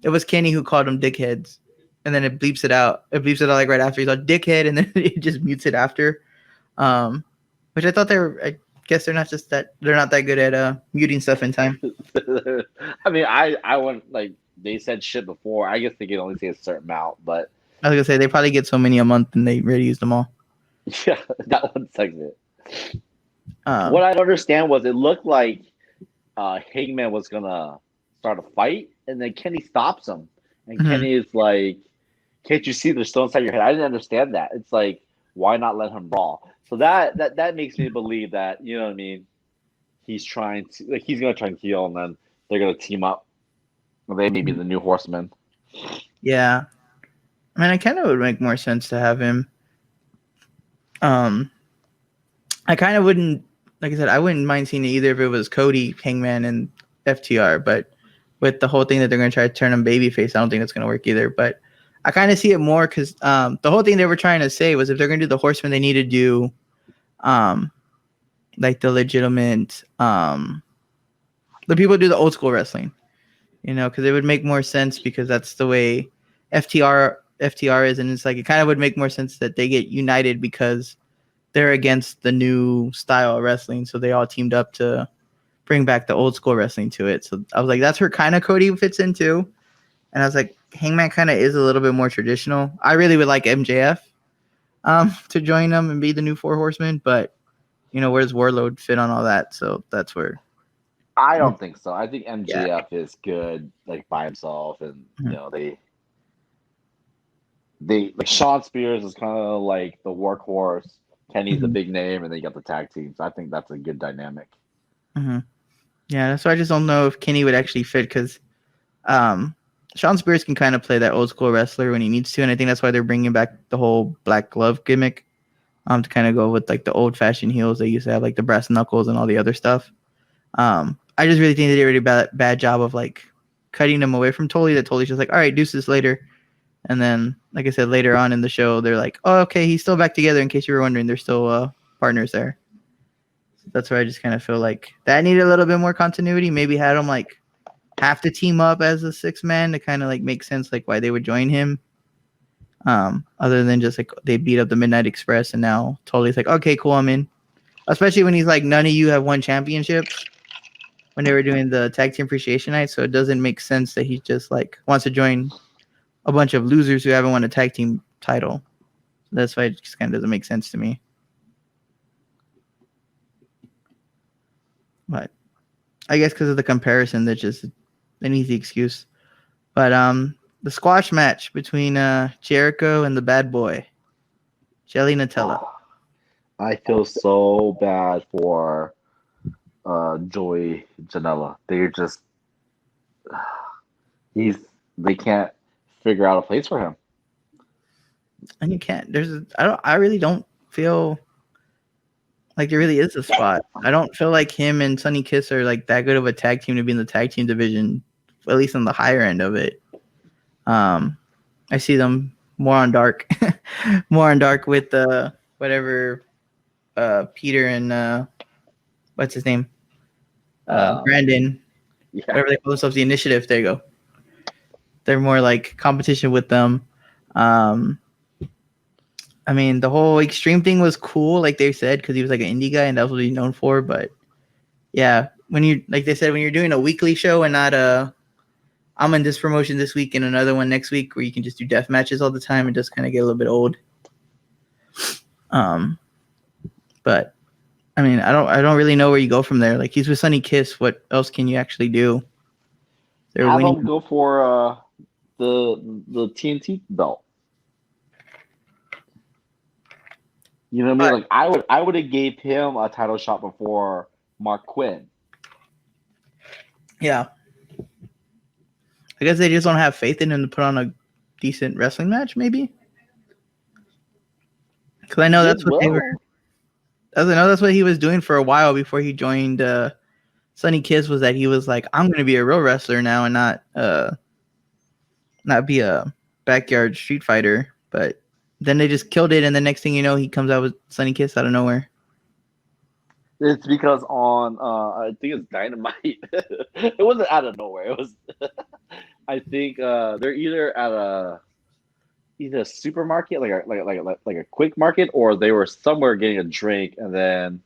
it was Kenny who called them dickheads, and then it bleeps it out. It bleeps it out like right after he's like dickhead, and then it just mutes it after. Which I thought I guess they're not that good at muting stuff in time. I mean, I wouldn't like they said shit before. I guess they can only say a certain amount, but I was gonna say they probably get so many a month, and they already used them all. Yeah, that one segment. What I don't understand was it looked like Hangman was gonna start a fight, and then Kenny stops him, and Kenny is like, "Can't you see they're still inside your head?" I didn't understand that. It's like, why not let him brawl? So that makes me believe that, you know what I mean. He's trying to he's gonna try and heal, and then they're gonna team up. They may be the new Horsemen. Yeah, I mean, it kind of would make more sense to have him. I kind of wouldn't, like I said, I wouldn't mind seeing it either if it was Cody, Hangman, and FTR. But with the whole thing that they're going to try to turn him babyface, I don't think that's going to work either. But I kind of see it more because the whole thing they were trying to say was if they're going to do the Horsemen, they need to do like the legitimate, the people who do the old school wrestling, because it would make more sense because that's the way FTR is. And it's like, it kind of would make more sense that they get united because they're against the new style of wrestling, so they all teamed up to bring back the old school wrestling to it. So I was like, that's where kind of Cody fits into, and I was like, Hangman kind of is a little bit more traditional. I really would like MJF to join them and be the new Four Horsemen, but where's Warlord fit on all that? So that's where I don't think so. I think MJF is good, like by himself, and they like Shawn Spears is kind of like the workhorse. Kenny's a big name, and then you got the tag teams. I think that's a good dynamic. Yeah, so I just don't know if Kenny would actually fit because Shawn Spears can kind of play that old school wrestler when he needs to, and I think that's why they're bringing back the whole black glove gimmick to kind of go with like the old fashioned heels they used to have, like the brass knuckles and all the other stuff. I just really think they did a really bad job of like cutting them away from Tully. That Tully's just like, all right, deuces later. And then, like I said, later on in the show, they're like, oh, okay, he's still back together. In case you were wondering, they're still partners there. So that's where I just kind of feel like that needed a little bit more continuity. Maybe had them like have to team up as a 6-man to kind of like make sense, like why they would join him. Other than just like they beat up the Midnight Express, and now Tully's like, okay, cool, I'm in. Especially when he's like, none of you have won championships when they were doing the tag team appreciation night. So it doesn't make sense that he just like wants to join a bunch of losers who haven't won a tag team title. That's why it just kind of doesn't make sense to me. But I guess because of the comparison, that's just an easy excuse. But the squash match between Jericho and the bad boy, Jelly Nutella. I feel so bad for Joey Janela. They're just they can't figure out a place for him. And you can't. I really don't feel like there really is a spot. I don't feel like him and Sonny Kiss are like that good of a tag team to be in the tag team division, at least on the higher end of it. I see them more on dark, with whatever Peter and what's his name, Brandon, whatever they call themselves, the Initiative. There you go. They're more like competition with them. I mean, the whole Extreme thing was cool, like they said, because he was like an indie guy, and that's what he's known for. But Yeah, when you like they said when you're doing a weekly show and not I'm in this promotion this week and another one next week where you can just do death matches all the time, it does kind of get a little bit old. But I mean, I don't really know where you go from there. Like he's with Sunny Kiss, what else can you actually do? They're Have winning. him go for the TNT belt. You know what I mean? Like I would have gave him a title shot before Mark Quinn. Yeah. I guess they just don't have faith in him to put on a decent wrestling match, maybe. Because I know that's what they were. I know that's what he was doing for a while before he joined Sunny Kiss. Was that he was like, I'm going to be a real wrestler now and not be a backyard street fighter. But then they just killed it, and the next thing you know, he comes out with Sunny Kiss out of nowhere. It's because on I think it's Dynamite. It wasn't out of nowhere. It was I think they're either at a supermarket, like a quick market, or they were somewhere getting a drink, and then,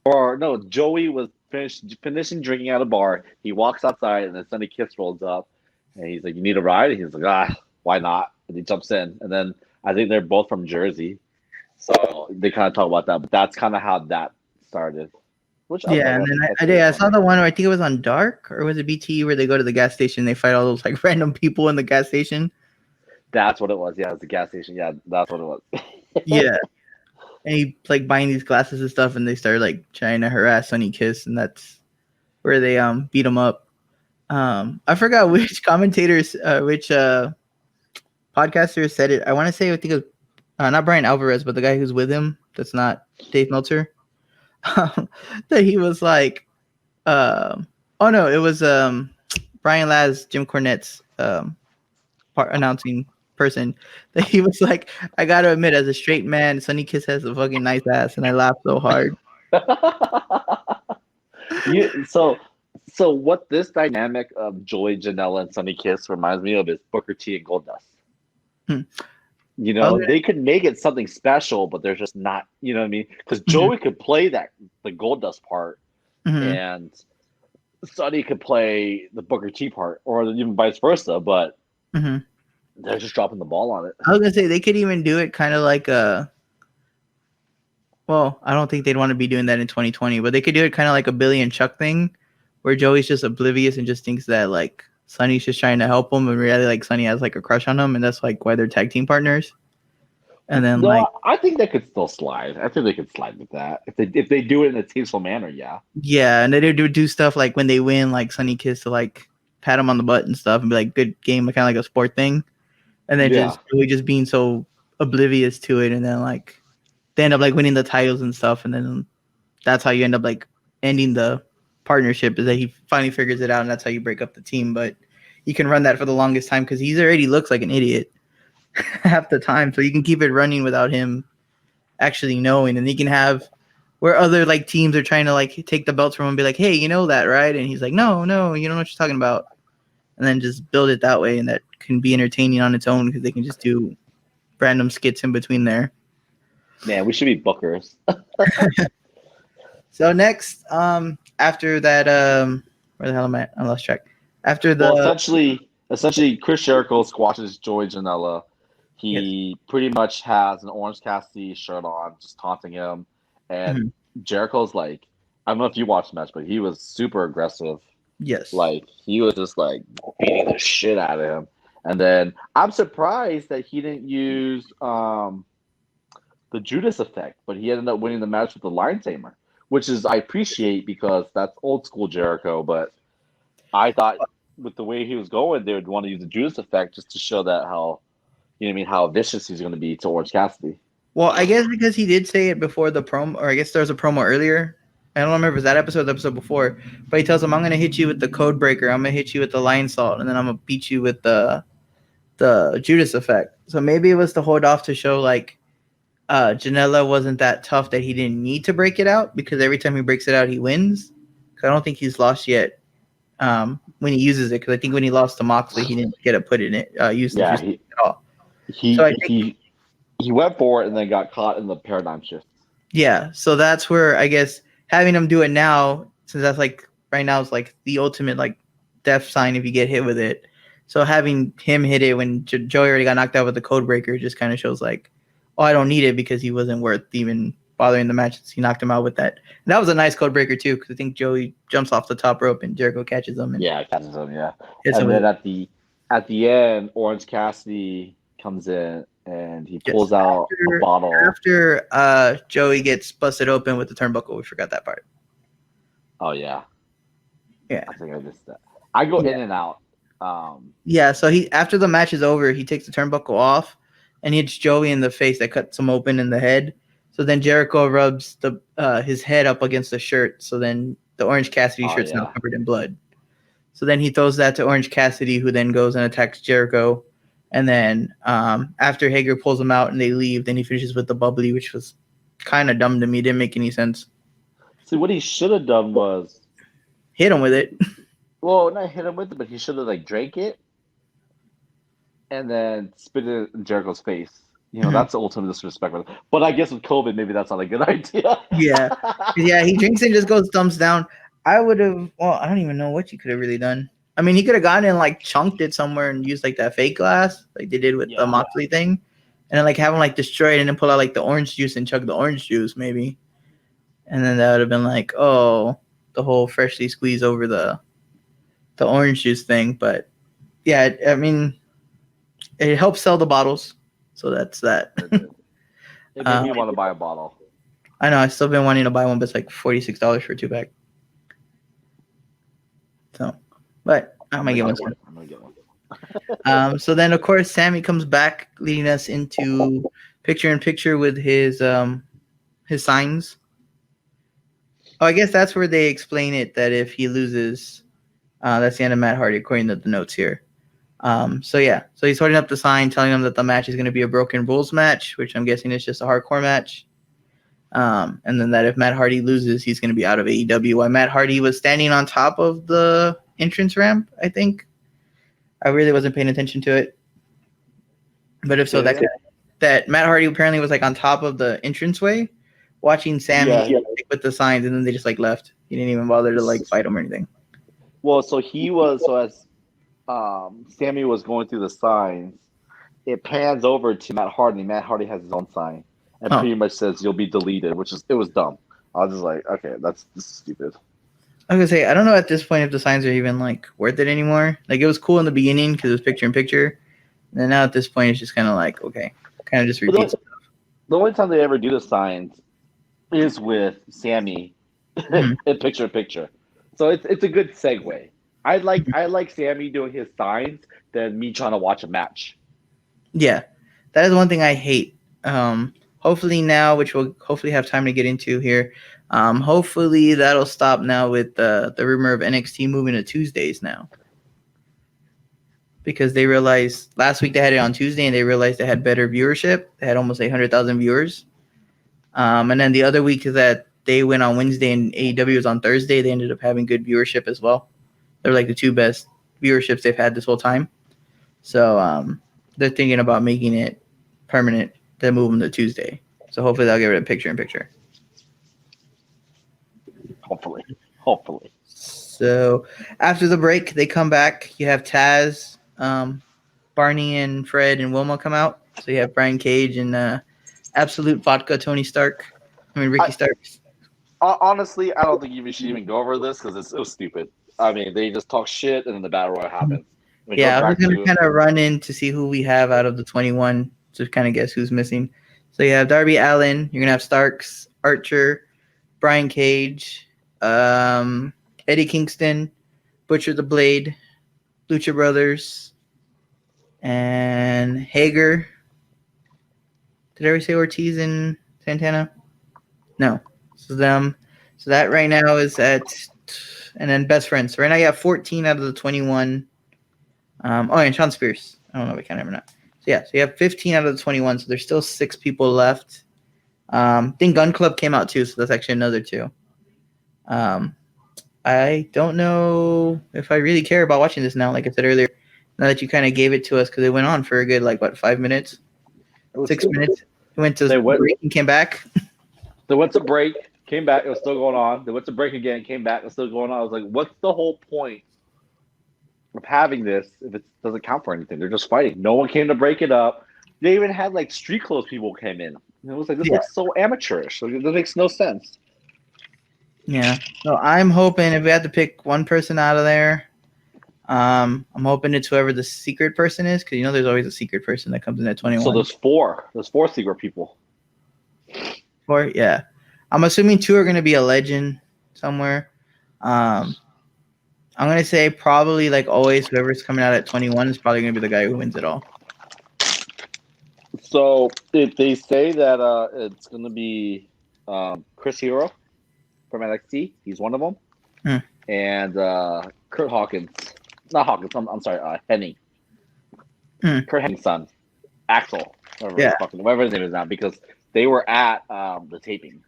or no, Joey was finishing drinking at a bar. He walks outside, and then Sunny Kiss rolls up, and he's like, "You need a ride?" And he's like, why not?" And he jumps in, and then I think they're both from Jersey, so they kind of talk about that. But that's kind of how that started. Which Yeah, and then I saw the one where I think it was on Dark or was it BT where they go to the gas station, they fight all those like random people in the gas station. That's what it was. Yeah, it was the gas station. Yeah, that's what it was. Yeah, and he like buying these glasses and stuff, and they started like trying to harass Sunny Kiss, and that's where they beat him up. I forgot which commentators, which podcaster said it. I want to say I think it was not Brian Alvarez, but the guy who's with him. That's not Dave Meltzer. That he was like, oh no, it was Brian Laz, Jim Cornette's announcing person. That he was like, I gotta admit, as a straight man, Sunny Kiss has a fucking nice ass, and I laughed so hard. So what this dynamic of Joey Janela and Sunny Kiss reminds me of is Booker T and Goldust. You know, they could make it something special, but they're just not, you know what I mean? Because Joey could play the Goldust part, and Sunny could play the Booker T part, or even vice versa, but they're just dropping the ball on it. I was going to say, they could even do it kind of like well, I don't think they'd want to be doing that in 2020, but they could do it kind of like a Billy and Chuck thing, where Joey's just oblivious and just thinks that, like, Sunny's just trying to help him, and really, like, Sunny has like a crush on him, and that's like why they're tag team partners. And then, I think they could still slide. I think they could slide with that if they do it in a tasteful manner. Yeah, and they do stuff like when they win, like Sunny Kiss to like pat him on the butt and stuff, and be like, "Good game," kind of like a sport thing. And then just being so oblivious to it, and then like they end up like winning the titles and stuff, and then that's how you end up like ending the partnership, is that he finally figures it out, and that's how you break up the team. But you can run that for the longest time because he's already looks like an idiot half the time, so you can keep it running without him actually knowing. And he can have where other like teams are trying to like take the belts from him and be like, "Hey, you know that, right?" And he's like, no, you don't know what you're talking about. And then just build it that way, and that can be entertaining on its own because they can just do random skits in between there. Man, we should be bookers. So next, after that, where the hell am I? I lost track. After the essentially, Chris Jericho squashes Joey Janela. He pretty much has an Orange Cassidy shirt on, just taunting him. And Jericho's like, I don't know if you watched the match, but he was super aggressive. Yes. Like, he was just like beating the shit out of him. And then I'm surprised that he didn't use the Judas effect, but he ended up winning the match with the Lion Tamer, which is I appreciate because that's old school Jericho. But I thought with the way he was going, they would want to use the Judas effect just to show that how, you know what I mean, how vicious he's going to be to Orange Cassidy. Well, I guess because he did say it before the promo, or I guess there was a promo earlier. I don't remember if it was that episode or the episode before, but he tells him, "I'm going to hit you with the Code Breaker. I'm going to hit you with the Lion Salt, and then I'm going to beat you with the Judas effect." So maybe it was to hold off to show like Janela wasn't that tough that he didn't need to break it out, because every time he breaks it out, he wins. Because I don't think he's lost yet when he uses it. Because I think when he lost to Moxley, he didn't get a put in it. At all. He went for it and then got caught in the paradigm shift. Yeah, so that's where I guess having him do it now since that's like right now is like the ultimate like death sign if you get hit with it. So having him hit it when Joey already got knocked out with the code breaker just kind of shows like, oh, I don't need it because he wasn't worth even bothering the match. He knocked him out with that. And that was a nice code breaker too, because I think Joey jumps off the top rope and Jericho catches him. And catches him. Yeah, hits and him then with at the end, Orange Cassidy comes in and he Yes. pulls out a bottle. After Joey gets busted open with the turnbuckle, we forgot that part. Oh yeah, Yeah. I think I missed that. I go in and out. Yeah, so he after the match is over, he takes the turnbuckle off, and he hits Joey in the face that cuts him open in the head. So then Jericho rubs the his head up against the shirt. So then the Orange Cassidy shirt's now covered in blood. So then he throws that to Orange Cassidy, who then goes and attacks Jericho. And then after Hager pulls him out and they leave, then he finishes with the bubbly, which was kind of dumb to me. Didn't make any sense. See, what he should have done was hit him with it. Well, not hit him with it, but he should have like drank it and then spit it in Jericho's face. You know, that's the ultimate disrespect. But I guess with COVID, maybe that's not a good idea. Yeah, he drinks and just goes thumbs down. I would have. Well, I don't even know what you could have really done. I mean, he could have gone and like chunked it somewhere and used like that fake glass, like they did with the Moxley thing, and then like have him like destroy it and then pull out like the orange juice and chug the orange juice maybe, and then that would have been like, oh, the whole freshly squeezed over the orange juice thing. But yeah, I mean, it helps sell the bottles, so that's that. It made me want to buy a bottle. I know, I've still been wanting to buy one, but it's like $46 for a 2-pack. So, but I'm gonna get one. I'm gonna get one. So then, of course, Sammy comes back, leading us into picture-in-picture with his signs. Oh, I guess that's where they explain it, that if he loses, that's the end of Matt Hardy, according to the notes here. So he's holding up the sign, telling them that the match is going to be a Broken Rules match, which I'm guessing is just a hardcore match. And then that if Matt Hardy loses, he's going to be out of AEW. While Matt Hardy was standing on top of the entrance ramp, I think. I really wasn't paying attention to it. But if so, that Matt Hardy apparently was like on top of the entranceway, watching Sammy with the signs, and then they just like left. He didn't even bother to like fight him or anything. Well, so as Sammy was going through the signs, it pans over to Matt Hardy. Matt Hardy has his own sign. And pretty much says you'll be deleted, it was dumb. I was just like, okay, this is stupid. I was gonna say, I don't know at this point if the signs are even like worth it anymore. Like it was cool in the beginning because it was picture in picture, and then now at this point it's just kind of like, okay, kind of just repeats. The only time they ever do the signs is with Sammy in picture in picture, so it's a good segue. I like Sammy doing his signs than me trying to watch a match. Yeah, that is one thing I hate. Hopefully now, which we'll hopefully have time to get into here, hopefully that'll stop now with the rumor of NXT moving to Tuesdays now. Because they realized last week they had it on Tuesday and they realized they had better viewership. They had almost 800,000 viewers. And then the other week that they went on Wednesday and AEW was on Thursday, they ended up having good viewership as well. They're like the two best viewerships they've had this whole time. So they're thinking about making it permanent. They move them to Tuesday. So hopefully they'll get rid of picture in picture. Hopefully. So after the break, they come back. You have Taz, Barney, and Fred and Wilma come out. So you have Brian Cage and Absolute Vodka Ricky Starks. Honestly, I don't think you should even go over this because it was stupid. I mean, they just talk shit and then the battle royal happens. I was going to kind of run in to see who we have out of the 21 to kind of guess who's missing. So you have Darby Allin. You're going to have Starks, Archer, Brian Cage, Eddie Kingston, Butcher the Blade, Lucha Brothers, and Hager. Did I already say Ortiz and Santana? No. So them. So that right now is at, and then Best Friends. So right now you have 14 out of the 21. And Sean Spears. I don't know if I can remember now. So you have 15 out of the 21. So there's still 6 people left. I think Gun Club came out too, so that's actually another 2. I don't know if I really care about watching this now. Like I said earlier, now that you kind of gave it to us because it went on for a good 5 minutes, 6 minutes. It went to break and came back. They went to break, Came back, it was still going on. They went to break again, came back, it was still going on. I was like, what's the whole point of having this if it doesn't count for anything? They're just fighting. No one came to break it up. They even had like street clothes people came in. And it was like, this Yeah. looks so amateurish. Like, this makes no sense. Yeah. So I'm hoping if we had to pick one person out of there, I'm hoping it's whoever the secret person is, because there's always a secret person that comes in at 21. So there's four. There's four secret people. Or yeah, I'm assuming 2 are going to be a legend somewhere. I'm going to say probably like always, whoever's coming out at 21 is probably going to be the guy who wins it all. So if they say that it's going to be Chris Hero from NXT, he's one of them, and Kurt Hawkins, not Hawkins. I'm sorry, Hennig. Kurt Hennig's son, Axel, whatever his name is now, because they were at the taping.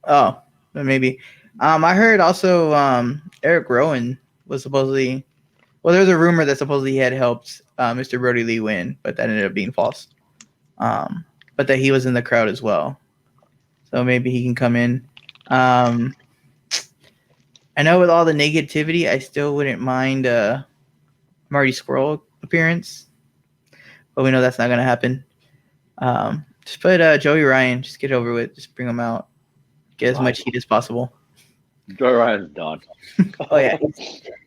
Oh, maybe. I heard also Eric Rowan was supposedly. Well, there's a rumor that supposedly he had helped Mr. Brody Lee win, but that ended up being false. But that he was in the crowd as well, so maybe he can come in. I know with all the negativity, I still wouldn't mind Marty Scurll appearance, but we know that's not going to happen. Just put Joey Ryan. Just get over with. Just bring him out. Get as much heat as possible. Joey Ryan's done. Oh yeah,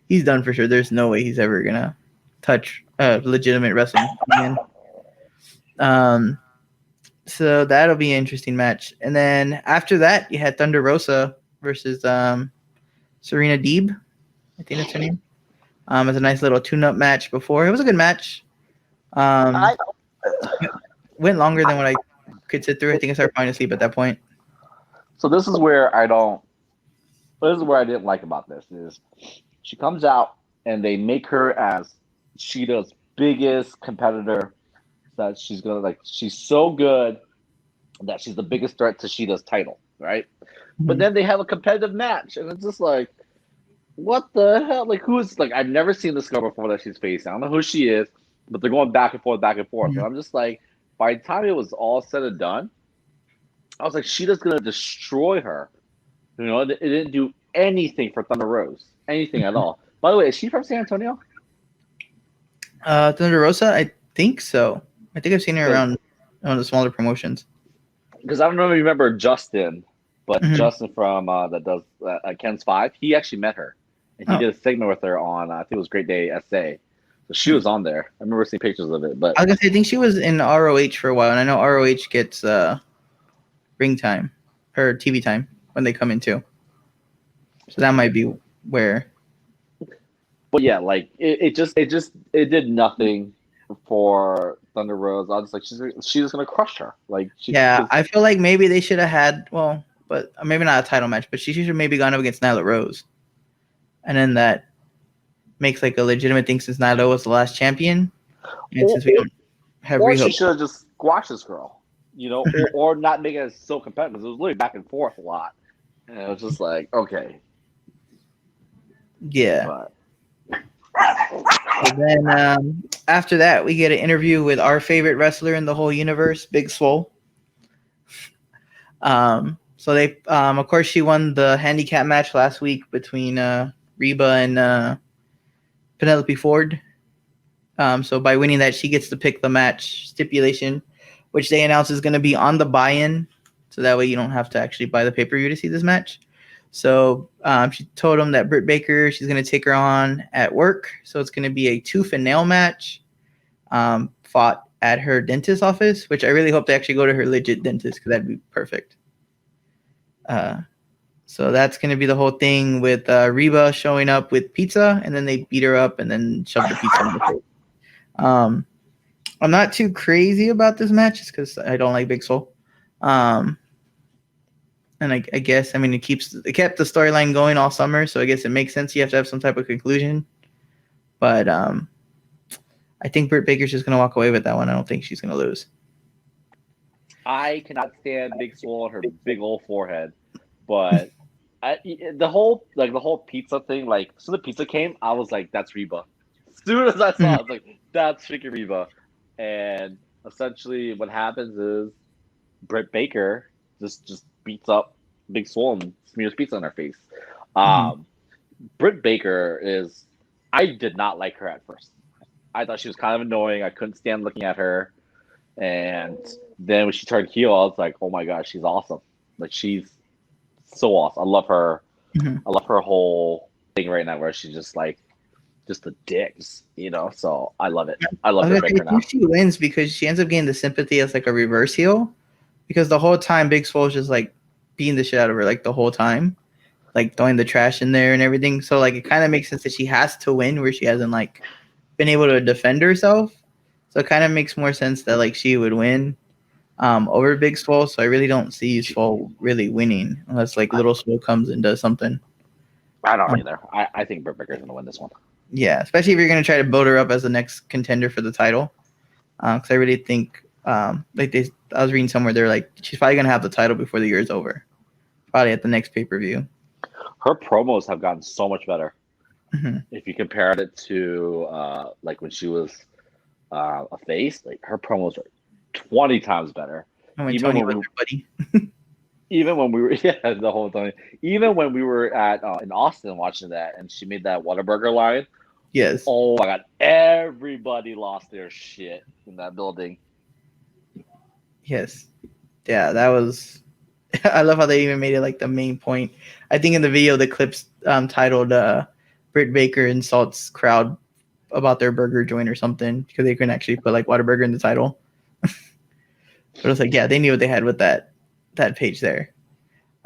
he's done for sure. There's no way he's ever gonna touch legitimate wrestling again. So that'll be an interesting match. And then after that, you had Thunder Rosa versus Serena Deeb. I think that's her name. It was a nice little tune-up match before. It was a good match. Went longer than what I could sit through. I think I started falling asleep at that point. So this is where I didn't like about this is she comes out and they make her as Sheeta's biggest competitor. That she's so good that she's the biggest threat to Sheeta's title, right? Mm-hmm. But then they have a competitive match, and it's just like, what the hell? Like, who's like? I've never seen this girl before that she's facing. I don't know who she is, but they're going back and forth. Mm-hmm. And I'm just like, by the time it was all said and done, I was like, Sheeta's gonna destroy her. It didn't do anything for Thunder Rose, anything at all. By the way, is she from San Antonio? Thunder Rosa, I think so. I think I've seen her around one of the smaller promotions. Because I don't know if you remember Justin, but Justin from that does Ken's 5, he actually met her. And he did a segment with her on, I think it was Great Day SA. So she was on there. I remember seeing pictures of it. But I was gonna say, I think she was in ROH for a while, and I know ROH gets ring time or TV time when they come in too. So that might be where. But yeah, like it did nothing for Thunder Rose. I was like, she's gonna crush her. Like, I feel like maybe they should have had but maybe not a title match, but she should have maybe gone up against Nyla Rose, and then that makes like a legitimate thing since Nyla was the last champion, and since we don't have or she should have just squashed this girl, or not make it so competitive. It was literally back and forth a lot, and it was just like, okay, yeah. But. And then after that, we get an interview with our favorite wrestler in the whole universe, Big Swole. So they, of course, she won the handicap match last week between Reba and Penelope Ford. So by winning that, she gets to pick the match stipulation, which they announce is going to be on the buy-in. So that way you don't have to actually buy the pay-per-view to see this match. So she told him that Britt Baker, she's going to take her on at work. So it's going to be a tooth and nail match fought at her dentist's office, which I really hope they actually go to her legit dentist because that'd be perfect. So that's going to be the whole thing with Reba showing up with pizza, and then they beat her up and then shove the pizza in the face. I'm not too crazy about this match just because I don't like Big Swole. And I guess, it kept the storyline going all summer, so I guess it makes sense. You have to have some type of conclusion. But I think Britt Baker's just going to walk away with that one. I don't think she's going to lose. I cannot stand Big Swole on her big old forehead. But the whole pizza thing, like, so the pizza came, I was like, that's Reba. As soon as I saw it, I was like, that's freaking Reba. And essentially what happens is Britt Baker just beats up Big Swole and smears pizza on her face. Mhm. Britt Baker is. I did not like her at first. I thought she was kind of annoying. I couldn't stand looking at her. And then when she turned heel, I was like, oh my gosh, she's awesome. Like she's so awesome. I love her. Mhm. I love her whole thing right now where she's just like just the dicks, you know. So I love it. I I love was Britt gonna say, Baker I now. think she wins because she ends up getting the sympathy as like a reverse heel. Because the whole time Big Swole's just like beating the shit out of her like the whole time, like throwing the trash in there and everything. So like it kind of makes sense that she has to win where she hasn't like been able to defend herself. So it kind of makes more sense that like she would win over Big Swole. So I really don't see Swole really winning unless like Little Swole comes and does something. I don't Um, either. I think Britt Baker's gonna win this one. yeah, especially if you're gonna try to build her up as the next contender for the title. Because I really think I was reading somewhere they're like she's probably gonna have the title before the year's over, probably at the next pay per view. Her promos have gotten so much better. Mm-hmm. If you compared it to like when she was a face, like her promos are 20 times better. And when Even Tony when was we, their buddy. even when we were, yeah, the whole time. Even when we were at in Austin watching that, and she made that Whataburger line. Yes. Oh my god, everybody lost their shit in that building. Yes. Yeah, that was. I love how they even made it like the main point. I think in the video the clips titled "Britt Baker insults crowd about their burger joint" or something because they couldn't actually put like Whataburger in the title. But it was like, yeah, they knew what they had with that page there.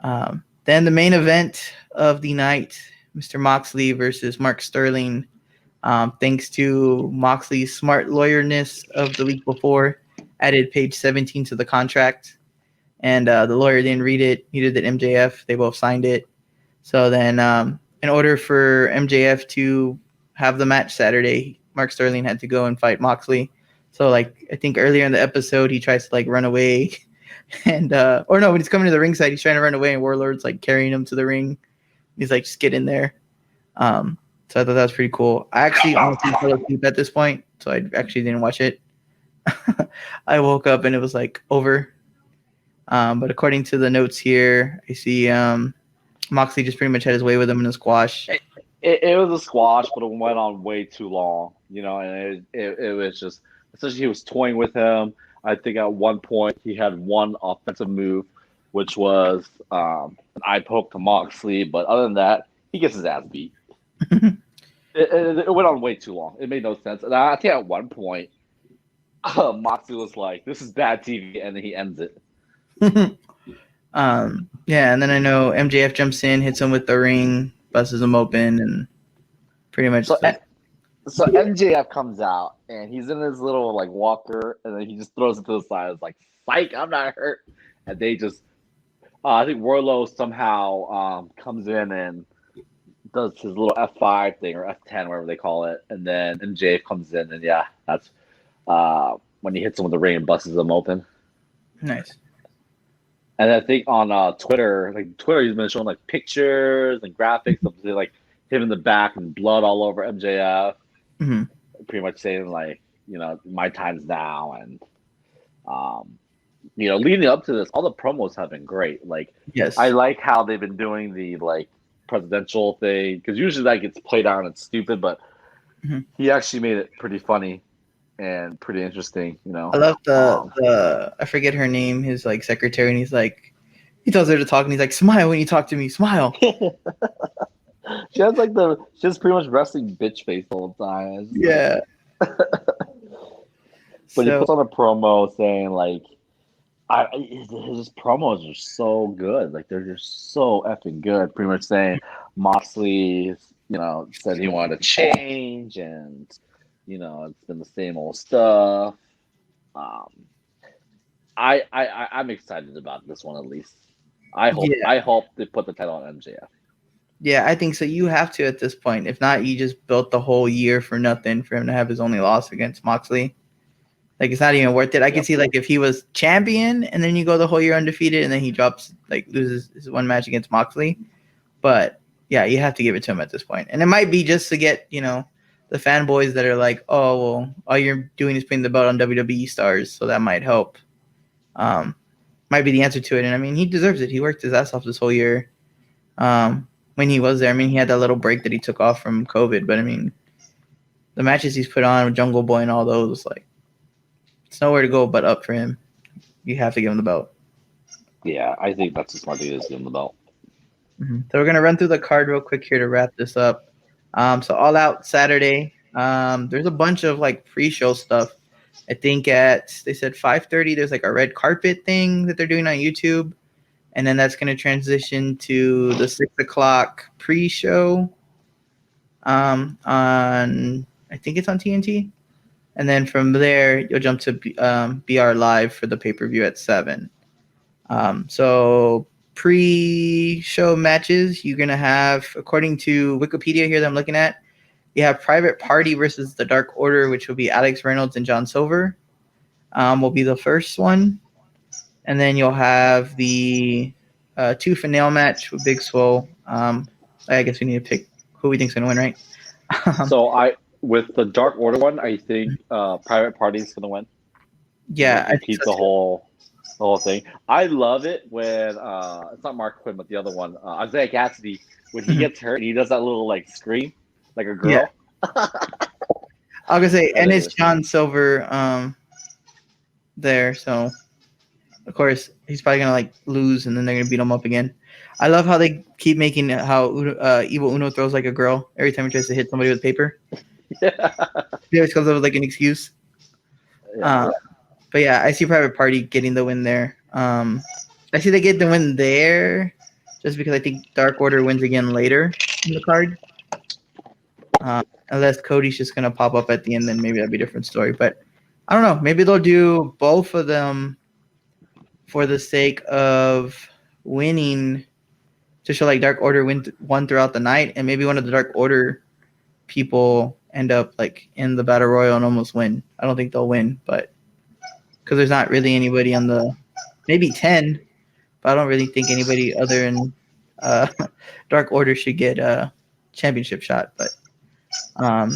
Then the main event of the night, Mr. Moxley versus Mark Sterling. Thanks to Moxley's smart lawyerness of the week before, added page 17 to the contract. And the lawyer didn't read it. Neither did MJF. They both signed it. So then, in order for MJF to have the match Saturday, Mark Sterling had to go and fight Moxley. So, like, I think earlier in the episode, he tries to, like, run away. And, or no, when he's coming to the ringside, he's trying to run away, and Warlord's, like, carrying him to the ring. He's like, just get in there. So I thought that was pretty cool. I actually honestly fell asleep at this point, so I actually didn't watch it. I woke up and it was, like, over. But according to the notes here, I see Moxley just pretty much had his way with him in a squash. It was a squash, but it went on way too long, you know, and it was just, especially he was toying with him. I think at one point he had one offensive move, which was an eye poke to Moxley, but other than that, he gets his ass beat. It went on way too long. It made no sense. And I think at one point, Moxley was like, "This is bad TV," and then he ends it. Yeah, and then I know MJF jumps in, hits him with the ring, busts him open, and pretty much. So MJF comes out and he's in his little like walker, and then he just throws it to the side. It's like, "Psych, I'm not hurt." And they just, I think Warlow somehow comes in and does his little F5 thing or F10, whatever they call it, and then MJF comes in, and yeah, that's when he hits him with the ring and busts him open. Nice. And I think on Twitter, he's been showing like pictures and graphics of like him in the back and blood all over MJF. Mm-hmm. Pretty much saying like, you know, my time's now, and you know, leading up to this, all the promos have been great. Like, Yes. I like how they've been doing the like presidential thing, because usually that gets played out and it's stupid, but he actually made it pretty funny and pretty interesting. You know, I love the I forget her name, his like secretary, and he's like, he tells her to talk, and he's like, "Smile when you talk to me, smile." she has pretty much wrestling bitch face the whole time. Yeah. But he puts on a promo saying like, his promos are so good. Like, they're just so effing good. Pretty much saying Moxley, you know, said he wanted to change, and you know, it's been the same old stuff. I'm excited about this one at least. I hope they put the title on MJF. Yeah, I think so. You have to at this point. If not, you just built the whole year for nothing for him to have his only loss against Moxley. Like, it's not even worth it. I can see, like, if he was champion and then you go the whole year undefeated and then he loses his one match against Moxley. But, yeah, you have to give it to him at this point. And it might be just to get, you know, the fanboys that are like, oh, well, all you're doing is putting the belt on WWE stars, so that might help. might be the answer to it. And I mean, he deserves it. He worked his ass off this whole year. When he was there, I mean, he had that little break that he took off from COVID, but I mean, the matches he's put on with Jungle Boy and all those, like, it's nowhere to go but up for him. You have to give him the belt. Yeah, I think that's a smart thing to give him the belt. Mm-hmm. So we're gonna run through the card real quick here to wrap this up. So All Out Saturday. There's a bunch of like pre-show stuff. I think they said 5:30. There's like a red carpet thing that they're doing on YouTube, and then that's gonna transition to the 6 o'clock pre-show. On I think it's on TNT, and then from there you'll jump to BR Live for the pay-per-view at 7. So pre-show matches, you're gonna have, according to Wikipedia here that I'm looking at, you have Private Party versus the Dark Order, which will be Alex Reynolds and John Silver. Will be the first one, and then you'll have the tooth and nail match with Big Swole. I guess we need to pick who we think's gonna win, right? So with the Dark Order one, I think Private Party is gonna win. Yeah, I keep the whole thing. I love it when it's not Mark Quinn, but the other one, Isaiah Cassidy, when he gets hurt and he does that little like scream, like a girl. Yeah. I was gonna say, and it's John Silver there, so of course he's probably gonna like lose, and then they're gonna beat him up again. I love how they keep making how Evil Uno throws like a girl every time he tries to hit somebody with paper. Yeah. He always comes up with like an excuse. Yeah. But yeah, I see Private Party getting the win there. I see they get the win there just because I think Dark Order wins again later in the card. Unless Cody's just gonna pop up at the end, then maybe that'd be a different story. But I don't know. Maybe they'll do both of them for the sake of winning, to show like Dark Order won throughout the night, and maybe one of the Dark Order people end up like in the Battle Royal and almost win. I don't think they'll win, but because there's not really anybody on the, maybe 10, but I don't really think anybody other than Dark Order should get a championship shot. But so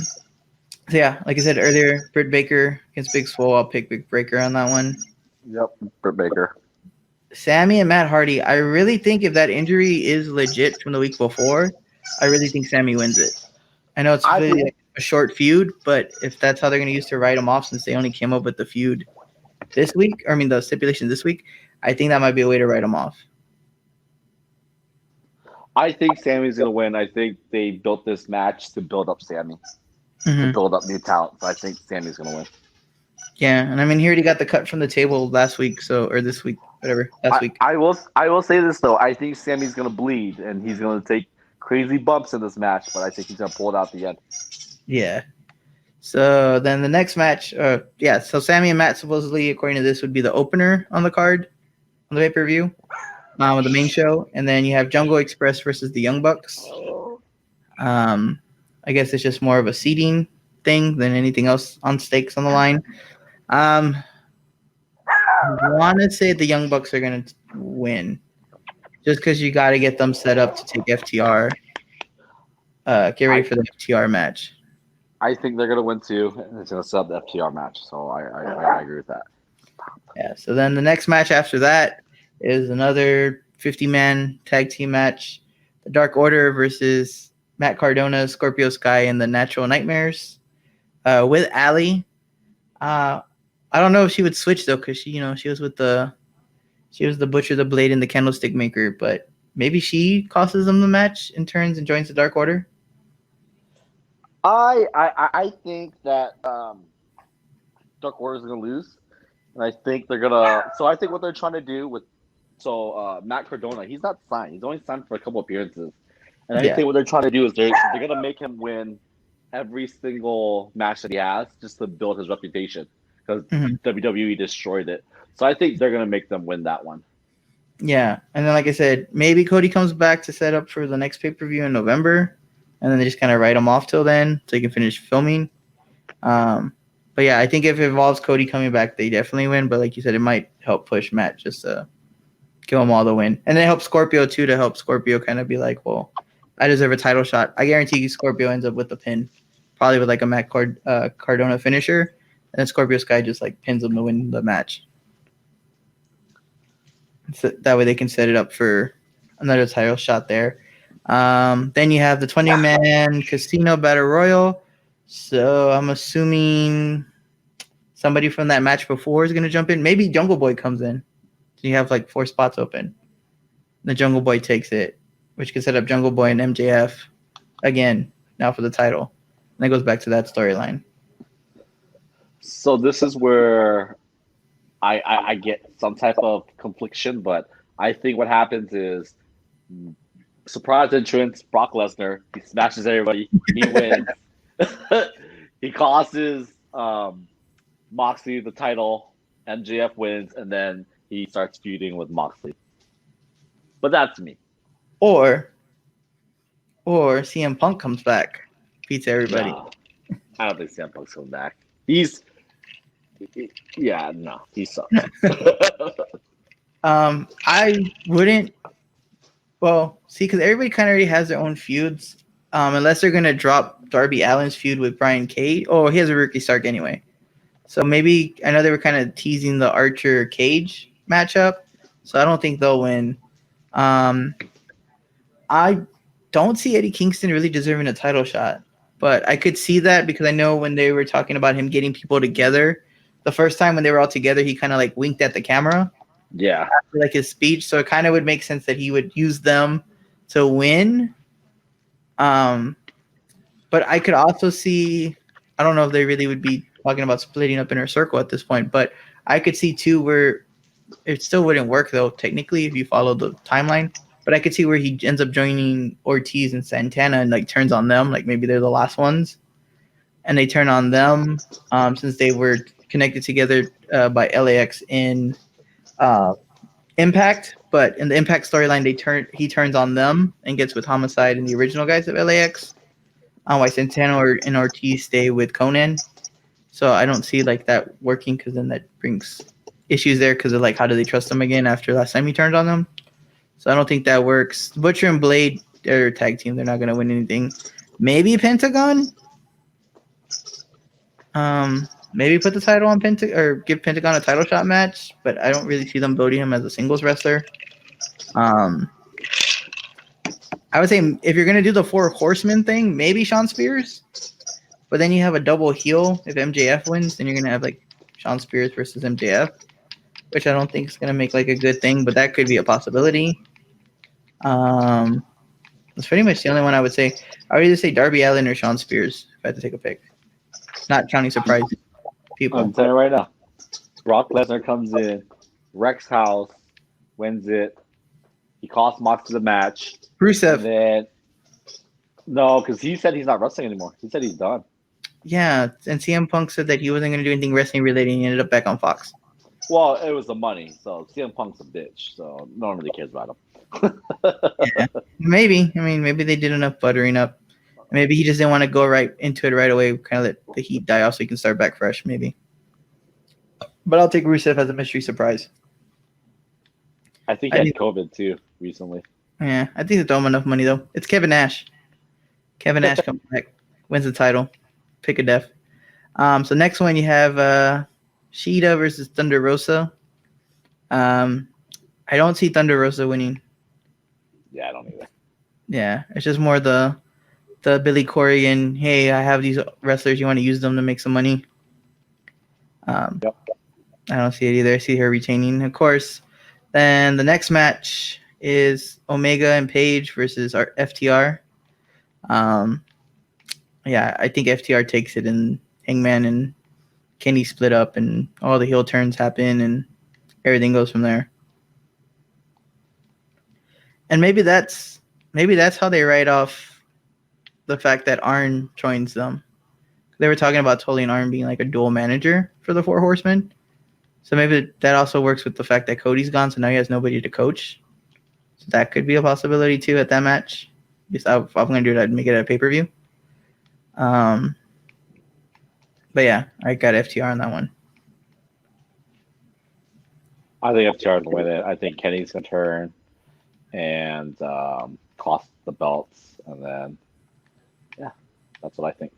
yeah, like I said earlier, Britt Baker against Big Swole. I'll pick Big Breaker on that one. Yep, Britt Baker. Sammy and Matt Hardy. I really think if that injury is legit from the week before, I really think Sammy wins it. I know it's really like a short feud, but if that's how they're going to use to write him off, since they only came up with the feud this week, or I mean the stipulation this week, I think that might be a way to write him off. I think Sammy's going to win. I think they built this match to build up Sammy, to build up new talent. So I think Sammy's going to win. Yeah, and I mean he already got the cut from the table last week, or this week, whatever, last week. I will say this though. I think Sammy's going to bleed, and he's going to take crazy bumps in this match, but I think he's going to pull it out at the end. Yeah. So then the next match, so Sammy and Matt supposedly, according to this, would be the opener on the card, on the pay-per-view, with the main show. And then you have Jungle Express versus the Young Bucks. I guess it's just more of a seeding thing than anything else on stakes on the line. I want to say the Young Bucks are going to win, just because you got to get them set up to take FTR. Get ready for the FTR match. I think they're going to win too, and it's going to set up the FTR match. So I agree with that. Yeah. So then the next match after that is another 50-man tag team match: the Dark Order versus Matt Cardona, Scorpio Sky, and the Natural Nightmares with Allie. I don't know if she would switch though, because she was the Butcher, the Blade, and the Candlestick Maker. But maybe she costs them the match and turns and joins the Dark Order. I think that Dark Order is going to lose, and I think they're gonna. So I think what they're trying to do with Matt Cardona, he's not signed. He's only signed for a couple appearances, and I think what they're trying to do is they're gonna make him win every single match that he has, just to build his reputation, because WWE destroyed it. So I think they're gonna make them win that one. Yeah, and then like I said, maybe Cody comes back to set up for the next pay-per-view in November. And then they just kind of write him off till then so he can finish filming. But yeah, I think if it involves Cody coming back, they definitely win. But like you said, it might help push Matt just to give them all the win. And then it helps Scorpio too, to help Scorpio kind of be like, well, I deserve a title shot. I guarantee Scorpio ends up with the pin, probably with like a Matt Cardona finisher. And then Scorpio Sky just like pins him to win the match. So that way they can set it up for another title shot there. Then you have the 20-man casino battle royal. So I'm assuming somebody from that match before is going to jump in. Maybe Jungle Boy comes in. So you have like 4 spots open. The Jungle Boy takes it, which could set up Jungle Boy and MJF again now for the title. And that goes back to that storyline. So this is where I get some type of confliction, but I think what happens is surprise entrance, Brock Lesnar. He smashes everybody. He wins. He causes Moxley the title. MJF wins, and then he starts feuding with Moxley. But that's me. Or CM Punk comes back, beats everybody. No, I don't think CM Punk's coming back. He sucks. I wouldn't. Well, see, because everybody kind of already has their own feuds, unless they're gonna drop Darby Allin's feud with Brian Cage. Oh, he has a Ricky Stark anyway. So maybe I know they were kind of teasing the Archer Cage matchup, so I don't think they'll win. I don't see Eddie Kingston really deserving a title shot, but I could see that because I know when they were talking about him getting people together, the first time when they were all together, he kind of like winked at the camera. Yeah. After, like his speech, so it kind of would make sense that he would use them to win. But I could also see, I don't know if they really would be talking about splitting up Inner Circle at this point, but I could see too where it still wouldn't work though, technically, if you follow the timeline. But I could see where he ends up joining Ortiz and Santana and like turns on them, like maybe they're the last ones, and they turn on them since they were connected together by LAX in Impact. But in the Impact storyline, he turns on them and gets with Homicide and the original guys of LAX. Why Santana and Ortiz stay with Conan. So I don't see like that working because then that brings issues there because of like how do they trust them again after last time he turned on them. So I don't think that works. Butcher and Blade, they're a tag team. They're not going to win anything. Maybe Pentagon. Maybe put the title on Pentagon or give Pentagon a title shot match, but I don't really see them building him as a singles wrestler. I would say if you're going to do the 4 horsemen thing, maybe Shawn Spears. But then you have a double heel. If MJF wins, then you're going to have like Shawn Spears versus MJF, which I don't think is going to make like a good thing, but that could be a possibility. That's pretty much the only one I would say. I would either say Darby Allin or Shawn Spears if I had to take a pick. Not counting surprise people. I'm telling you right now. Brock Lesnar comes in, wrecks house, wins it. He costs Mox the match. Rusev. And then no, because he said he's not wrestling anymore. He said he's done. Yeah, and CM Punk said that he wasn't going to do anything wrestling related, and he ended up back on Fox. Well, it was the money, so CM Punk's a bitch, so no one really cares about him. Yeah, maybe. I mean, maybe they did enough buttering up. Maybe he just didn't want to go right into it right away, kind of let the heat die off so he can start back fresh, maybe. But I'll take Rusev as a mystery surprise. I think he had COVID, too, recently. Yeah, I think they throw him enough money, though. It's Kevin Nash. Kevin Nash comes back, wins the title. Pick a death. So next one you have Shida versus Thunder Rosa. I don't see Thunder Rosa winning. Yeah, I don't either. Yeah, it's just more the Billy Corgan, hey, I have these wrestlers, you want to use them to make some money. Yep. I don't see it either. I see her retaining, of course. Then the next match is Omega and Page versus our FTR. Yeah, I think FTR takes it, and Hangman and Kenny split up, and all the heel turns happen, and everything goes from there. And maybe that's how they write off the fact that Arn joins them. They were talking about Tully and Arn being like a dual manager for the 4 Horsemen. So maybe that also works with the fact that Cody's gone, so now he has nobody to coach. So that could be a possibility too at that match. If I'm going to do it, I'd make it a pay-per-view. But yeah, I got FTR on that one. I think FTR's going to win it. I think Kenny's going to turn and cost the belts. And then, yeah, that's what I think.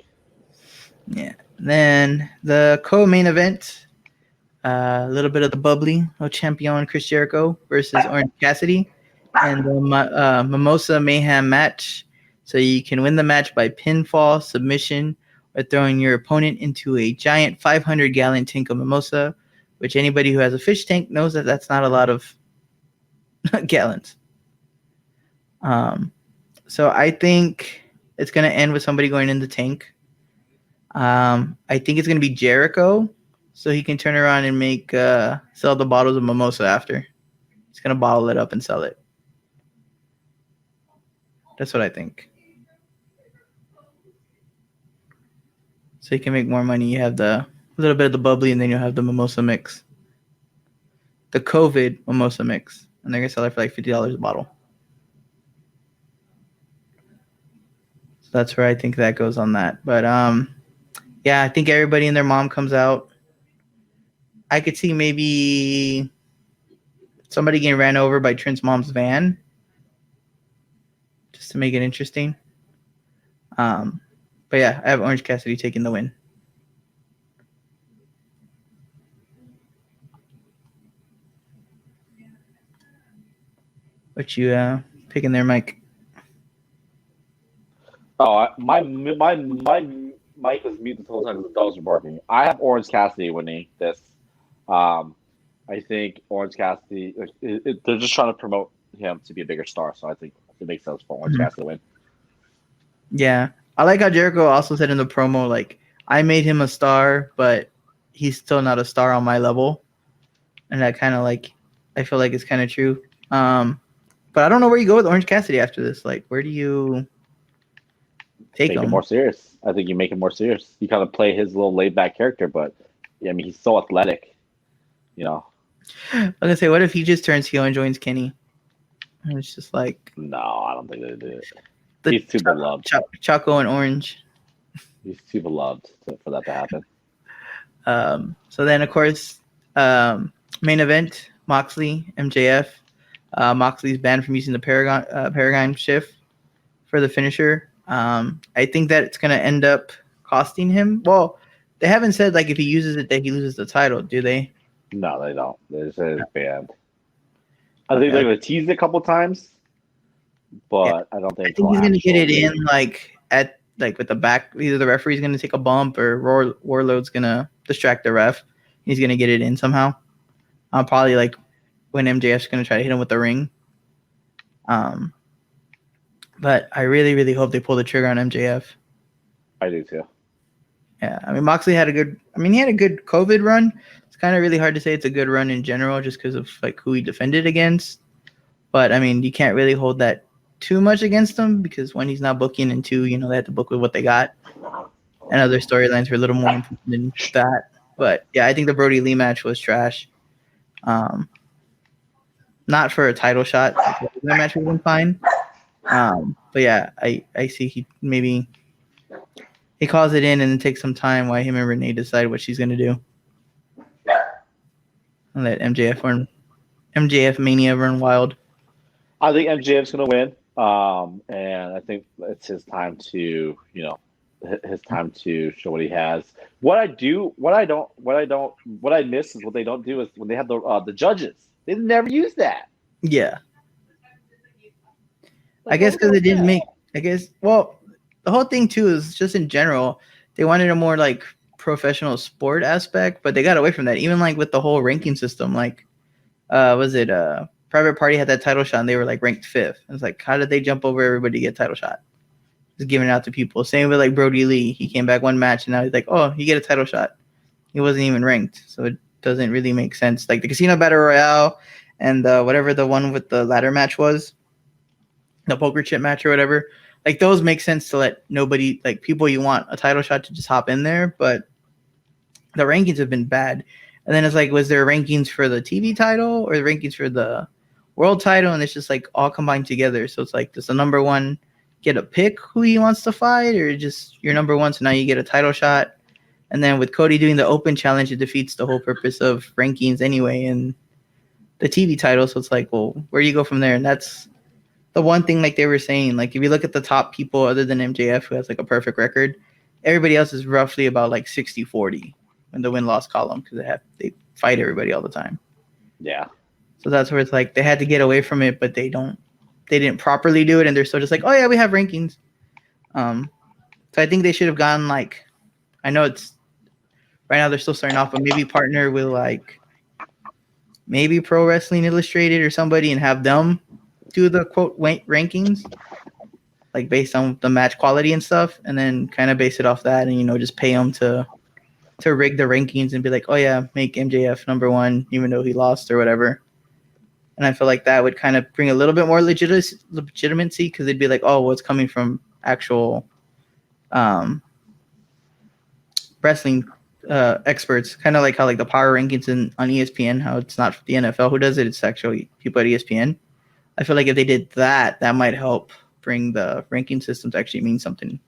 Yeah. Then the co-main event, A little bit of the bubbly, champion Chris Jericho versus Orange Cassidy, and the Mimosa Mayhem match. So you can win the match by pinfall, submission, or throwing your opponent into a giant 500-gallon tank of mimosa, which anybody who has a fish tank knows that that's not a lot of gallons. So I think it's going to end with somebody going in the tank. I think it's going to be Jericho, so he can turn around and make sell the bottles of mimosa after. He's going to bottle it up and sell it. That's what I think. So you can make more money. You have a little bit of the bubbly, and then you'll have the mimosa mix. The COVID mimosa mix. And they're going to sell it for like $50 a bottle. So that's where I think that goes on that. But yeah, I think everybody and their mom comes out. I could see maybe somebody getting ran over by Trent's mom's van. Just to make it interesting. But yeah, I have Orange Cassidy taking the win. What you picking there, Mike? Oh, my mic was muted the whole time because the dogs were barking. I have Orange Cassidy winning this. I think Orange Cassidy, they're just trying to promote him to be a bigger star, so I think it makes sense for Orange Cassidy to win. Yeah. I like how Jericho also said in the promo, like, I made him a star, but he's still not a star on my level. And that kind of like, I feel like it's kind of true. But I don't know where you go with Orange Cassidy after this. Like, where do you take him? It more serious. I think you make it more serious. You kind of play his little laid back character, but yeah, I mean, he's so athletic, you know. I was gonna say, what if he just turns heel and joins Kenny? And it's just like, no, I don't think they do it. He's too beloved. Choco and Orange. He's too beloved for that to happen. So then, of course, main event: Moxley, MJF. Moxley's banned from using the Paragon shift for the finisher. I think that it's gonna end up costing him. Well, they haven't said like if he uses it that he loses the title, do they? No, they don't. They say it's banned. I think they're gonna tease it a couple times, but I don't think. I think he's gonna get it in with the back. Either the referee's gonna take a bump or Warlord's gonna distract the ref. He's gonna get it in somehow. Probably like when MJF's gonna try to hit him with the ring. But I really, really hope they pull the trigger on MJF. I do too. Yeah, I mean Moxley had a good COVID run. It's kind of really hard to say it's a good run in general just because of like who he defended against. But I mean, you can't really hold that too much against him because one, he's not booking, and two, they had to book with what they got. And other storylines were a little more important than that. But yeah, I think the Brody Lee match was trash. Not for a title shot. The match would have been fine. But yeah, I see he calls it in and then takes some time while him and Renee decide what she's gonna do. And let MJF Mania run wild. I think MJF's gonna win. And I think it's his time to, his time to show what he has. What I miss is what they don't do is when they have the judges. They never use that. Yeah. I guess because it didn't make. I guess. Well, the whole thing too is just in general. They wanted a more like professional sport aspect, but they got away from that. Even like with the whole ranking system, like, was it Private Party had that title shot and they were like ranked 5th. It's like, how did they jump over everybody to get title shot? Just giving it out to people. Same with like Brody Lee. He came back one match and now he's like, oh, you get a title shot. He wasn't even ranked, so it doesn't really make sense. Like the Casino Battle Royale and whatever the one with the ladder match was. The poker chip match or whatever, like those make sense to let nobody, like people you want a title shot to just hop in there, but the rankings have been bad. And then it's like, was there rankings for the TV title or the rankings for the world title? And it's just like all combined together. So it's like, does the number one get a pick who he wants to fight, or just your number one? So now you get a title shot. And then with Cody doing the open challenge, it defeats the whole purpose of rankings anyway and the TV title. So it's like, well, where do you go from there? And that's the one thing, like they were saying, like if you look at the top people other than MJF, who has like a perfect record, everybody else is roughly about like 60-40 in the win-loss column because fight everybody all the time. Yeah. So that's where it's like they had to get away from it, but they didn't properly do it, and they're still just like, oh yeah, we have rankings. So I think they should have gone like, I know it's right now they're still starting off, but maybe partner with like maybe Pro Wrestling Illustrated or somebody and have them do the quote rankings, like based on the match quality and stuff, and then kind of base it off that, and just pay them to rig the rankings and be like, oh yeah, make MJF number one even though he lost or whatever. And I feel like that would kind of bring a little bit more legitimacy, because they'd be like, oh, well, it's coming from actual wrestling experts, kind of like how like the power rankings on ESPN, how it's not the NFL who does it, it's actually people at ESPN. I feel like if they did that, that might help bring the ranking system to actually mean something,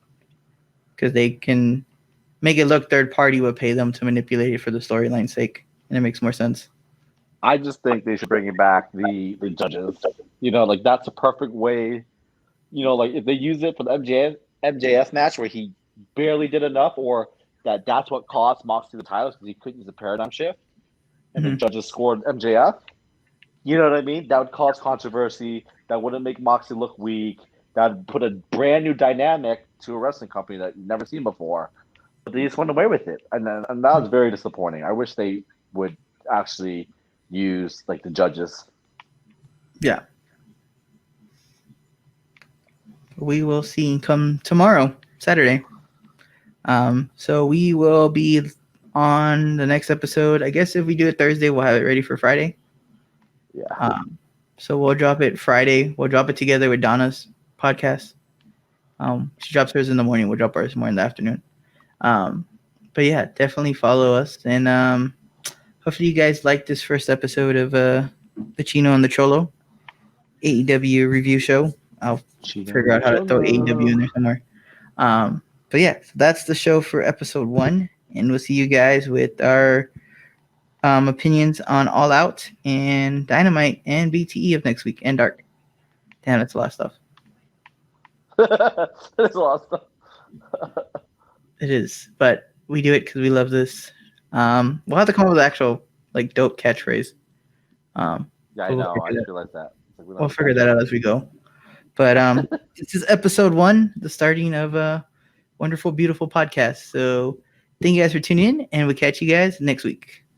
because they can make it look third party would pay them to manipulate it for the storyline's sake, and it makes more sense. I just think they should bring it back the judges. Like that's a perfect way. Like if they use it for the MJF match where he barely did enough, or that's what cost Moxley the title because he couldn't use a paradigm shift, and the judges scored MJF. You know what I mean? That would cause controversy. That wouldn't make Moxley look weak. That would put a brand new dynamic to a wrestling company that you've never seen before. But they just went away with it, and that was very disappointing. I wish they would actually use like the judges. Yeah. We will see come tomorrow, Saturday. So we will be on the next episode. I guess if we do it Thursday, we'll have it ready for Friday. Yeah. So we'll drop it Friday. We'll drop it together with Donna's podcast. She drops hers in the morning. We'll drop ours more in the afternoon. But yeah, definitely follow us, and hopefully you guys like this first episode of the Chino and the Cholo AEW review show. I'll figure out how to throw AEW in there somewhere. But yeah, so that's the show for episode 1, and we'll see you guys with our opinions on All Out and Dynamite and BTE of next week and Dark. Damn, that's a lot of stuff. There's a lot of stuff. It is, but we do it because we love this. We'll have to come up with an actual like dope catchphrase. Yeah, I know. I feel like that. We'll figure that out as we go. But this is episode 1, the starting of a wonderful, beautiful podcast. So thank you guys for tuning in, and we'll catch you guys next week.